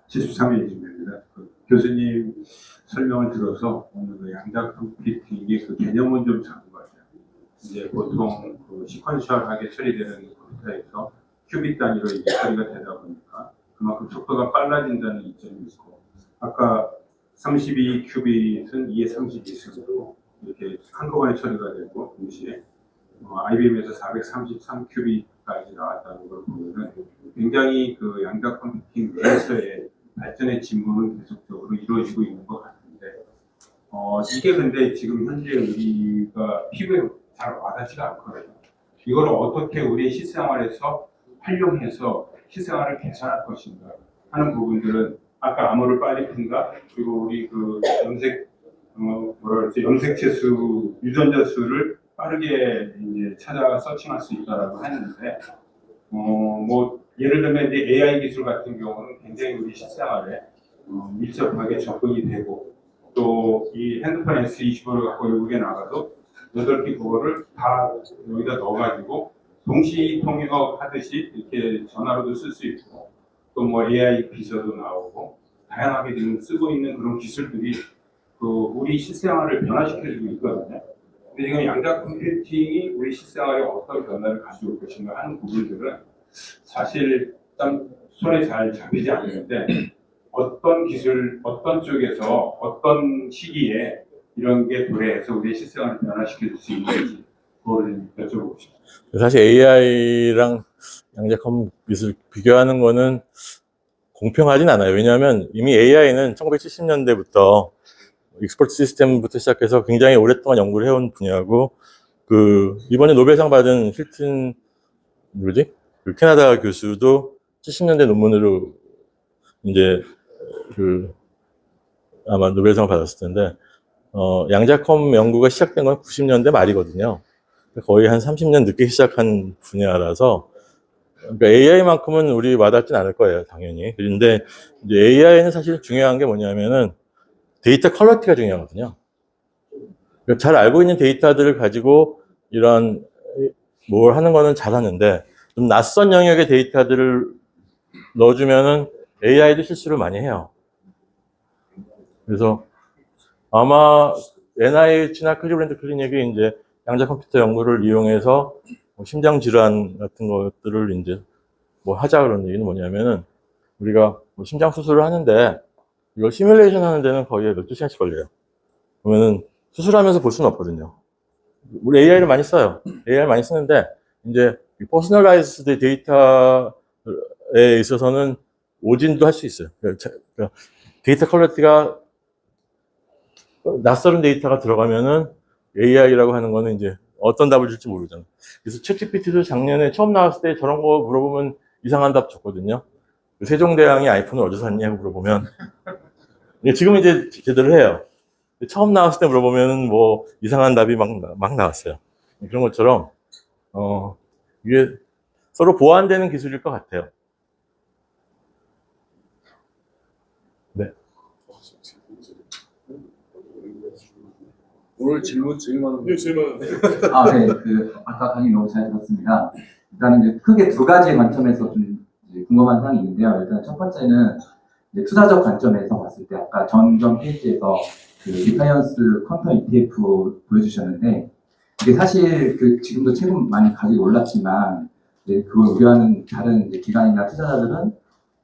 73회 입니다. 그 교수님 설명을 들어서 오늘 그 양자 컴퓨팅의 그 개념은 좀 잡은 것 같아요. 이제 보통 그 시퀀셜하게 처리되는 컴퓨터에서 큐빅 단위로 이제 처리가 되다 보니까 그만큼 속도가 빨라진다는 이점이 있고, 아까 32 큐빅은 2의 32승으로 이렇게 한꺼번에 처리가 되고, 동시에 IBM에서 433 큐빅까지 나왔다는 걸 보면은 굉장히 그 양자 컴퓨팅 내에서의 발전의 진보는 계속적으로 이루어지고 있는 것 같은데, 이게 근데 지금 현재 우리가 피부에 잘 와닿지가 않거든요. 이걸 어떻게 우리 실생활에서 활용해서 실생활을 개선할 것인가 하는 부분들은 아까 암호를 빨리 푼다, 그리고 우리 그 염색 채수 유전자 수를 빠르게 이제 찾아 서칭할 수 있다라고 했는데, 뭐 예를 들면 이제 AI 기술 같은 경우는 굉장히 우리 실생활에 밀접하게 접근이 되고, 또 이 핸드폰 S25를 갖고 외국에 나가도 8개 그거를 다 여기다 넣어가지고 동시 통역하듯이 이렇게 전화로도 쓸 수 있고, 또 뭐 AI 비서도 나오고 다양하게 지금 쓰고 있는 그런 기술들이 그 우리 실생활을 변화시켜주고 있거든요. 근데 지금 양자 컴퓨팅이 우리 실생활에 어떤 변화를 가져올 것인가 하는 부분들은 사실 좀 손에 잘 잡히지 않는데, 어떤 기술, 어떤 쪽에서 어떤 시기에 이런 게 도래해서 우리 실생활을 변화시킬 수 있는지 그거를 여쭤보고 싶습니다. 사실 AI랑 양자 컴퓨터 비교하는 거는 공평하진 않아요. 왜냐하면 이미 AI는 1970년대부터 익스퍼트 시스템부터 시작해서 굉장히 오랫동안 연구를 해온 분야고, 그 이번에 노벨상 받은 힐튼 그 캐나다 교수도 70년대 논문으로 이제 그 아마 노벨상을 받았을 텐데, 양자컴 연구가 시작된 건 90년대 말이거든요. 거의 한 30년 늦게 시작한 분야라서, 그러니까 AI만큼은 우리 와닿진 않을 거예요, 당연히. 그런데 이제 AI는 사실 중요한 게 뭐냐면은 데이터 퀄리티가 중요하거든요. 그러니까 잘 알고 있는 데이터들을 가지고 이런 뭘 하는 거는 잘하는데, 좀 낯선 영역의 데이터들을 넣어주면은 AI도 실수를 많이 해요. 그래서 아마 NIH나 클리브랜드 클리닉이 이제 양자 컴퓨터 연구를 이용해서 뭐 심장 질환 같은 것들을 이제 뭐 하자 그런 얘기는 뭐냐면은, 우리가 뭐 심장 수술을 하는데 이걸 시뮬레이션 하는 데는 거의 12시간씩 걸려요. 그러면은 수술하면서 볼 수는 없거든요. 우리 AI를 많이 써요. AI를 많이 쓰는데 이제 퍼스널라이즈드 데이터에 있어서는 오진도 할 수 있어요. 데이터 퀄리티가 낯설은 데이터가 들어가면은 AI라고 하는 거는 이제 어떤 답을 줄지 모르잖아요. 그래서 챗GPT도 작년에 처음 나왔을 때 저런 거 물어보면 이상한 답 줬거든요. 세종대왕이 아이폰을 어디서 샀냐 고 물어보면 지금은 이제 제대로 해요. 처음 나왔을 때 물어보면 뭐 이상한 답이 막 나왔어요. 그런 것처럼 이게 서로 보완되는 기술일 것 같아요. 네. 오늘 질문 질문. 네, 아까 강의 너무 잘 들었습니다. 일단 이제 크게 두 가지 관점에서 좀 이제 궁금한 사항이 있는데요. 일단 첫 번째는 이제 투자적 관점에서 봤을 때 아까 전전 페이지에서 그 리파이언스 컴퓨터 ETF 보여주셨는데 이게 사실 그 지금도 최근 많이 가격이 올랐지만 이제 그걸 우려하는 다른 이제 기관이나 투자자들은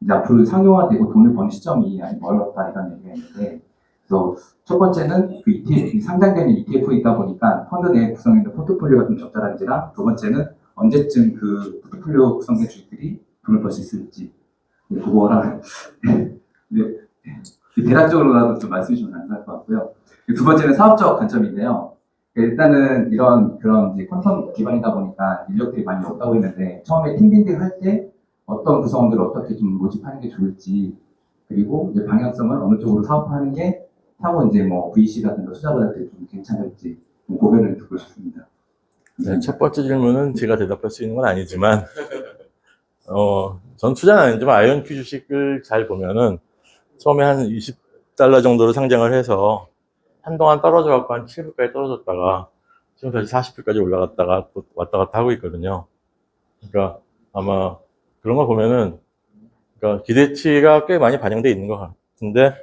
이제 앞으로 상용화되고 돈을 버는 시점이 아직 멀었다 이런 얘기가 있는데 그래서 첫 번째는 그 ETF, 상장되는 ETF에 있다 보니까 펀드 내 구성된 포트폴리오가 좀 적절한지랑 두 번째는 언제쯤 그 포트폴리오 구성된 주식들이 돈을 벌 수 있을지 그거랑 대략적으로라도 좀 말씀해 주시면 감사할 것 같고요. 두 번째는 사업적 관점인데요. 일단은 그런 이제 퀀텀 기반이다 보니까 인력들이 많이 없다고 했는데 처음에 팀빌딩 할 때 어떤 구성원들을 어떻게 좀 모집하는 게 좋을지 그리고 이제 방향성을 어느 쪽으로 사업하는 게 향후 이제 뭐 VC 같은 거 투자자들한테 좀 괜찮을지 좀 고민을 듣고 싶습니다. 네, 첫 번째 질문은 제가 대답할 수 있는 건 아니지만 전 투자는 아니지만 아이언큐 주식을 잘 보면은 처음에 한 $20 정도로 상장을 해서 한동안 떨어져 갖고 한 7불까지 떨어졌다가 지금 다시 40불까지 올라갔다가 또 왔다 갔다 하고 있거든요. 그러니까 아마 그런 거 보면은 그러니까 기대치가 꽤 많이 반영돼 있는 것 같은데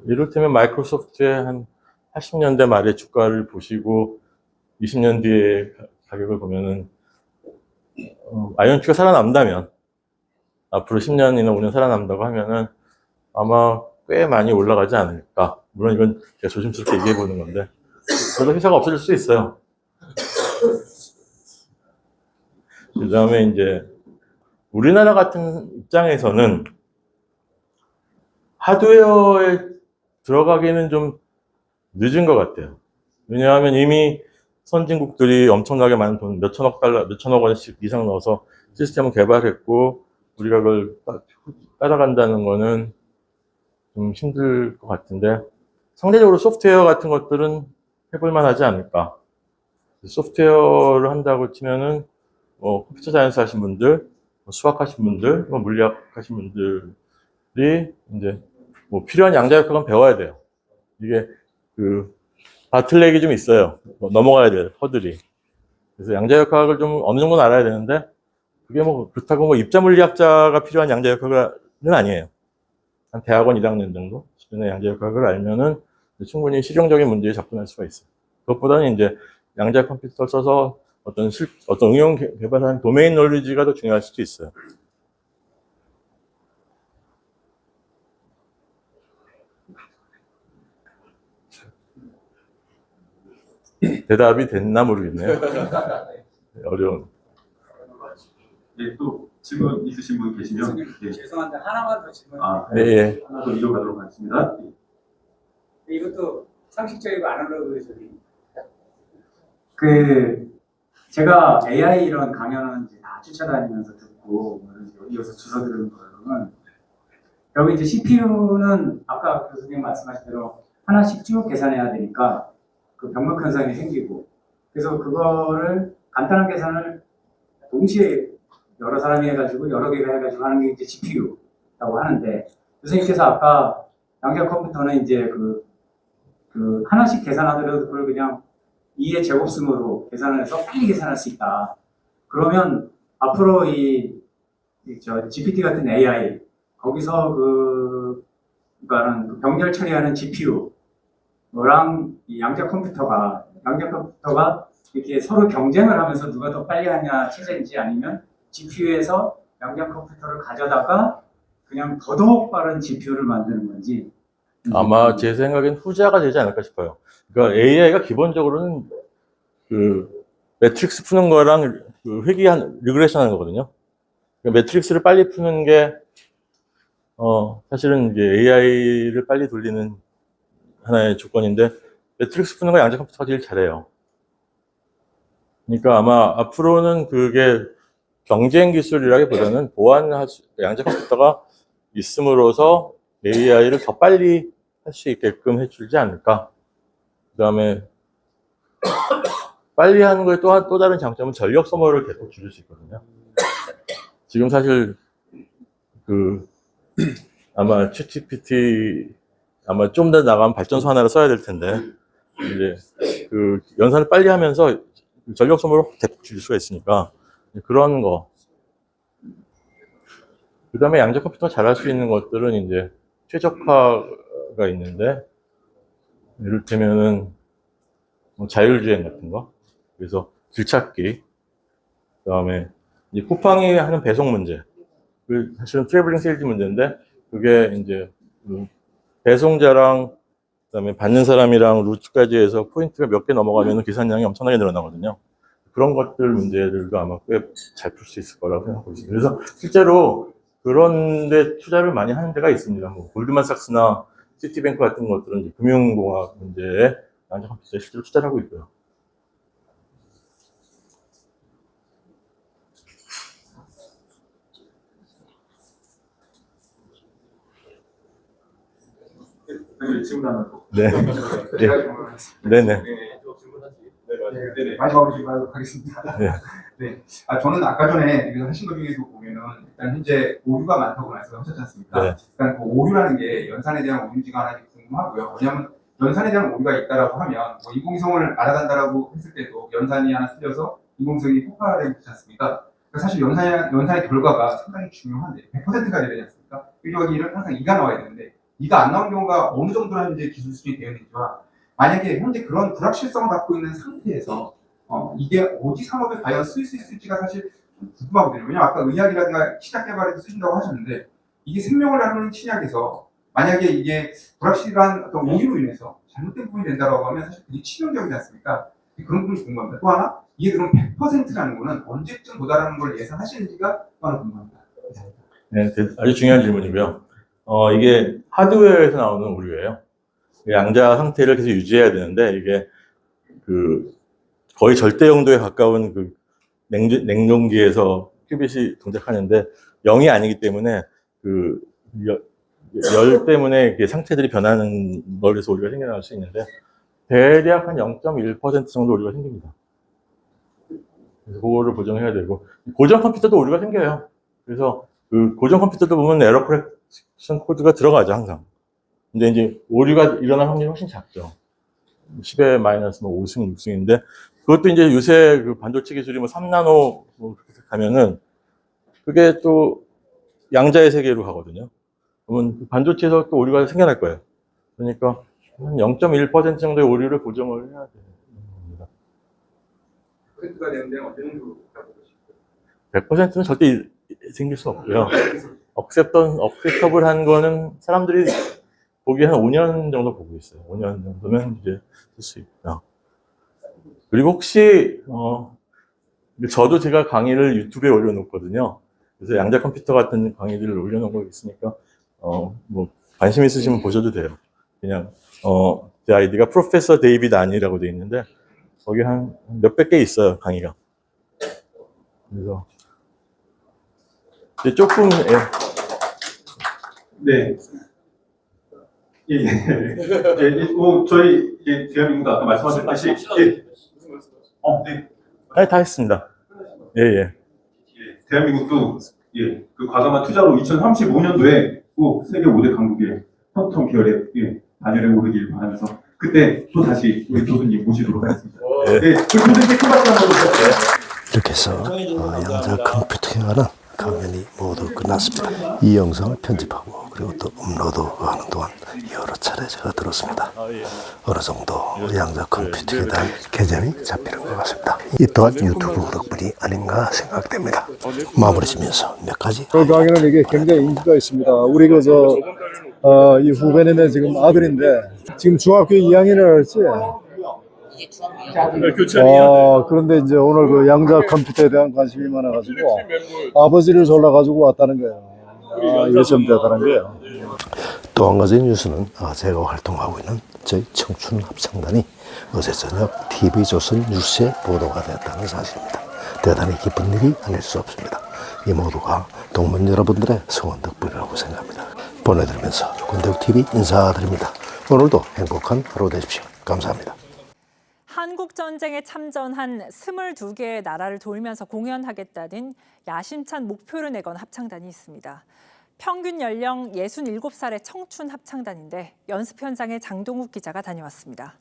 이를테면 마이크로소프트의 한 80년대 말의 주가를 보시고 20년 뒤에 가격을 보면은 아이언큐가 살아남다면 앞으로 10년이나 5년 살아남다고 하면은 아마 꽤 많이 올라가지 않을까. 물론 이건 제가 조심스럽게 얘기해 보는 건데 그래도 회사가 없어질 수 있어요. 그 다음에 이제 우리나라 같은 입장에서는 하드웨어에 들어가기는 좀 늦은 것 같아요. 왜냐하면 이미 선진국들이 엄청나게 많은 돈, 몇천억 원씩 이상 넣어서 시스템을 개발했고 우리가 그걸 따라간다는 거는 좀 힘들 것 같은데 상대적으로 소프트웨어 같은 것들은 해볼만 하지 않을까. 소프트웨어를 한다고 치면은 컴퓨터 사이언스 하신 분들, 수학 하신 분들, 물리학 하신 분들이 이제 필요한 양자역학은 배워야 돼요. 이게 바틀렉이 좀 있어요. 넘어가야 돼요, 허들이. 그래서 양자역학을 좀 어느 정도는 알아야 되는데 그게 그렇다고 입자 물리학자가 필요한 양자역학은 아니에요. 한 대학원 1학년 정도 수준의 양자역학을 알면은 충분히 실용적인 문제에 접근할 수가 있어요. 그것보다는 이제 양자 컴퓨터를 써서 어떤 응용 개발한 도메인 놀리지가 더 중요할 수도 있어요. 대답이 됐나 모르겠네요. 어려운. 네, 또 질문 있으신 분 계시면 죄송한데 하나만 더 질문. 네. 하나 더 이어가도록 하겠습니다. 이것도 상식적이고 아날로그적인. 제가 AI 이런 강연은 이제 다 쫓아다니면서 듣고 이어서 주워 들은 거는 여기 이제 CPU는 아까 교수님 말씀하신 대로 하나씩 쭉 계산해야 되니까 그 병목 현상이 생기고 그래서 그거를 간단한 계산을 동시에 여러 사람이 해가지고 여러 개가 해가지고 하는 게 이제 GPU라고 하는데 교수님께서 아까 양자 컴퓨터는 이제 그 하나씩 계산하더라도 그걸 그냥 2의 제곱승으로 계산을 해서 빨리 계산할 수 있다. 그러면 앞으로 GPT 같은 AI 거기서 그러니까는 병렬 처리하는 GPU랑 이 양자 컴퓨터가 이렇게 서로 경쟁을 하면서 누가 더 빨리 하냐 체제인지 아니면 GPU에서 양자 컴퓨터를 가져다가 그냥 더더욱 빠른 GPU를 만드는 건지. 아마 제 생각엔 후자가 되지 않을까 싶어요. 그러니까 AI가 기본적으로는 그 매트릭스 푸는 거랑 그 회귀한 리그레션 하는 거거든요. 그러니까 매트릭스를 빨리 푸는 게 사실은 이제 AI를 빨리 돌리는 하나의 조건인데, 매트릭스 푸는 거 양자 컴퓨터가 제일 잘해요. 그러니까 아마 앞으로는 그게 경쟁 기술이라기보다는 양자 컴퓨터가 있음으로써 AI를 더 빨리 할 수 있게끔 해주지 않을까. 그 다음에 빨리 하는 거에 또 다른 장점은 전력 소모를 계속 줄일 수 있거든요. 지금 사실 아마 챗GPT 아마 좀 더 나가면 발전소 하나를 써야 될 텐데, 이제 연산을 빨리 하면서 전력 소모를 대폭 줄일 수가 있으니까 그런 거. 그 다음에 양자 컴퓨터가 잘할 수 있는 것들은 이제 최적화가 있는데, 이를테면은 자율주행 같은 거, 그래서 길찾기, 그 다음에 이제 쿠팡이 하는 배송 문제, 사실은 트래블링 세일즈 문제인데, 그게 이제 배송자랑 그다음에 받는 사람이랑 루트까지 해서 포인트가 몇 개 넘어가면 계산량이 엄청나게 늘어나거든요. 그런 것들 문제들도 아마 꽤 잘 풀 수 있을 거라고 생각하고 있습니다. 그래서 실제로 그런 데 투자를 많이 하는 데가 있습니다. 뭐 골드만삭스나 시티뱅크 같은 것들은 이제 금융공학 문제에 양자 컴퓨터에 실제로 투자를 하고 있고요. 질문 하나 더. 네. 제가 질문하겠습니다. 네네. 네, 마지막으로 질문하도록 하겠습니다. 네. 네. 저는 아까 전에 이거 하신 것 중에도 보면은 일단 현재 오류가 많다고 말씀하셨지 않습니까? 네. 일단 그 오류라는 게 연산에 대한 오류인지가 하나 궁금하고요. 왜냐하면 연산에 대한 오류가 있다라고 하면 뭐 인공위성을 알아간다라고 했을 때도 연산이 하나 틀려서 인공위성이 폭발되고 있지 않습니까? 그러니까 사실 연산의 결과가 상당히 중요한데 100%가 되지 않습니까? 여기는 항상 2가 나와야 되는데 2가 안 나온 경우가 어느 정도나 이제 기술 수준이 되어 있는지와, 만약에 현재 그런 불확실성을 갖고 있는 상태에서 이게 어디 산업에 과연 쓰일 수 있을지가 사실 좀 궁금하거든요. 왜냐면 아까 의학이라든가 치약 개발에도 쓰신다고 하셨는데, 이게 생명을 나누는 치약에서 만약에 이게 불확실한 어떤 오류로 인해서 잘못된 부분이 된다고 하면 사실 그게 치명적이지 않습니까? 그런 부분이 궁금합니다. 또 하나, 이게 그럼 100%라는 거는 언제쯤 도달하는 걸 예상하시는지가 또 하나 궁금합니다. 네, 아주 중요한 질문이고요. 이게 하드웨어에서 나오는 오류예요. 양자 상태를 계속 유지해야 되는데, 이게 거의 절대 용도에 가까운 냉동기에서 큐빗이 동작하는데 0이 아니기 때문에 열 때문에 이게 상태들이 변하는 걸에서 오류가 생겨날 수 있는데, 대략 한 0.1% 정도 오류가 생깁니다. 그래서 그거를 보정해야 되고, 고전 컴퓨터도 오류가 생겨요. 그래서 고전 컴퓨터도 보면 에러 커렉션 코드가 들어가죠, 항상. 근데 이제 오류가 일어날 확률이 훨씬 작죠. 10의 마이너스 5승, 6승인데, 그것도 이제 요새 반도체 기술이 3나노 그렇게 가면은, 그게 또 양자의 세계로 가거든요. 그러면 반도체에서 또 오류가 생겨날 거예요. 그러니까 한 0.1% 정도의 오류를 보정을 해야 됩니다. 100%가 되는데 어느 정도 100%는 절대 생길 수 없고요. 억셉터블한 거는 사람들이 보기에 한 5년 정도 보고 있어요. 5년 정도면 이제 쓸 수 있고요. 그리고 혹시 저도 제가 강의를 유튜브에 올려놓거든요. 그래서 양자 컴퓨터 같은 강의들을 올려놓고 있으니까 뭐 관심 있으시면 보셔도 돼요. 그냥 제 아이디가 프로페서 데이비드 안이라고 돼 있는데, 거기 한 몇백 개 있어요, 강의가. 그래서 이제 조금 네. 예. 저희 대한민국 아까 말씀하셨듯이 네. 네, 다 했습니다. 예. 대한민국도 그 과감한 투자로 2035년도에 꼭 세계 5대 강국의 퀀텀 계열의 단열에 오르길 바라면서 그때 또 다시 우리 교수님 모시도록 하겠습니다. 네, 교수님께 큰 박수 한번 주세요. 이렇게 해서 양자 컴퓨팅하는 강연이 모두 끝났습니다. 이 영상을 편집하고 그리고 또 업로드하는 동안 여러 차례 제가 들었습니다. 어느 정도 양자 컴퓨팅에 대한 개념이 잡히는 것 같습니다. 이 또한 유튜브 덕분이 아닌가 생각됩니다. 마무리 지면서 몇 가지. 강의는 이게 굉장히 인기가 있습니다. 우리 이 후배님의 지금 아들인데 지금 중학교 2학년을 할지. 이제 중학교 그런데 이제 오늘 그 양자 컴퓨터에 대한 관심이 많아가지고 아버지를 졸라가지고 왔다는 거예요. 이게 좀 대단한 거예요. 또 한 가지 뉴스는 제가 활동하고 있는 저희 청춘 합창단이 어제 저녁 TV조선 뉴스에 보도가 됐다는 사실입니다. 대단히 기쁜 일이 아닐 수 없습니다. 이 모두가 동문 여러분들의 성원 덕분이라고 생각합니다. 보내드리면서 권대욱TV 인사드립니다. 오늘도 행복한 하루 되십시오. 감사합니다. 한국전쟁에 참전한 22개의 나라를 돌면서 공연하겠다는 야심찬 목표를 내건 합창단이 있습니다. 평균 연령 67살의 청춘 합창단인데 연습 현장에 장동욱 기자가 다녀왔습니다.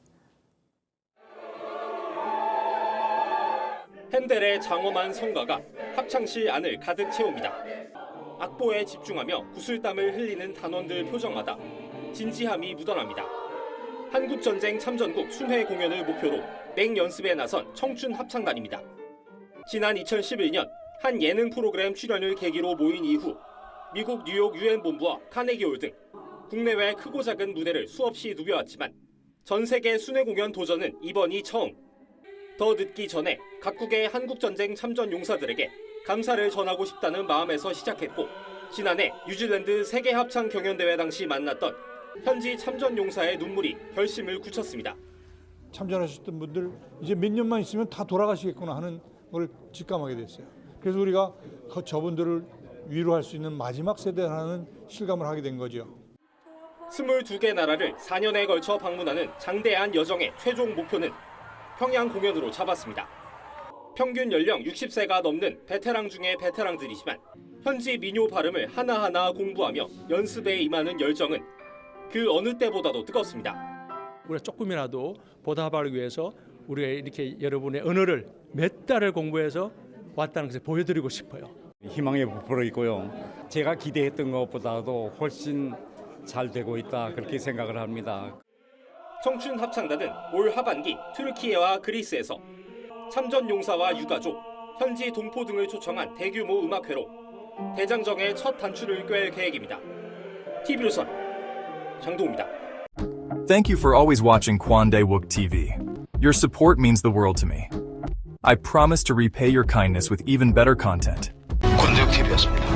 핸델의 장엄한 성가가 합창실 안을 가득 채웁니다. 악보에 집중하며 구슬땀을 흘리는 단원들 표정마다 진지함이 묻어납니다. 한국전쟁 참전국 순회 공연을 목표로 맹연습에 나선 청춘 합창단입니다. 지난 2011년 한 예능 프로그램 출연을 계기로 모인 이후 미국 뉴욕 유엔 본부와 카네기홀 등 국내외 크고 작은 무대를 수없이 누벼왔지만 전 세계 순회 공연 도전은 이번이 처음. 더 늦기 전에 각국의 한국전쟁 참전 용사들에게 감사를 전하고 싶다는 마음에서 시작했고 지난해 뉴질랜드 세계 합창 경연대회 당시 만났던 현지 참전 용사의 눈물이 결심을 굳혔습니다. 참전하셨던 분들 이제 몇 년만 있으면 다 돌아가시겠구나 하는 걸 직감하게 됐어요. 그래서 우리가 저분들을 위로할 수 있는 마지막 세대라는 실감을 하게 된 거죠. 22개 나라를 4년에 걸쳐 방문하는 장대한 여정의 최종 목표는 평양 공연으로 잡았습니다. 평균 연령 60세가 넘는 베테랑 중의 베테랑들이지만 현지 민요 발음을 하나하나 공부하며 연습에 임하는 열정은 그 어느 때보다도 뜨겁습니다. 우리가 조금이라도 보답하기 위해서 우리가 이렇게 여러분의 언어를 몇 달을 공부해서 왔다는 것을 보여드리고 싶어요. 희망의 부풀어 있고요. 제가 기대했던 것보다도 훨씬 잘 되고 있다 그렇게 생각을 합니다. 청춘 합창단은 올 하반기 튀르키예와 그리스에서 참전 용사와 유가족, 현지 동포 등을 초청한 대규모 음악회로 대장정의 첫 단추를 꿰 계획입니다. TV조선 장동우입니다. Thank you for always watching Kwandae-wook TV. Your support means the world to me. I promise to repay your kindness with even better content. 권대욱TV였습니다.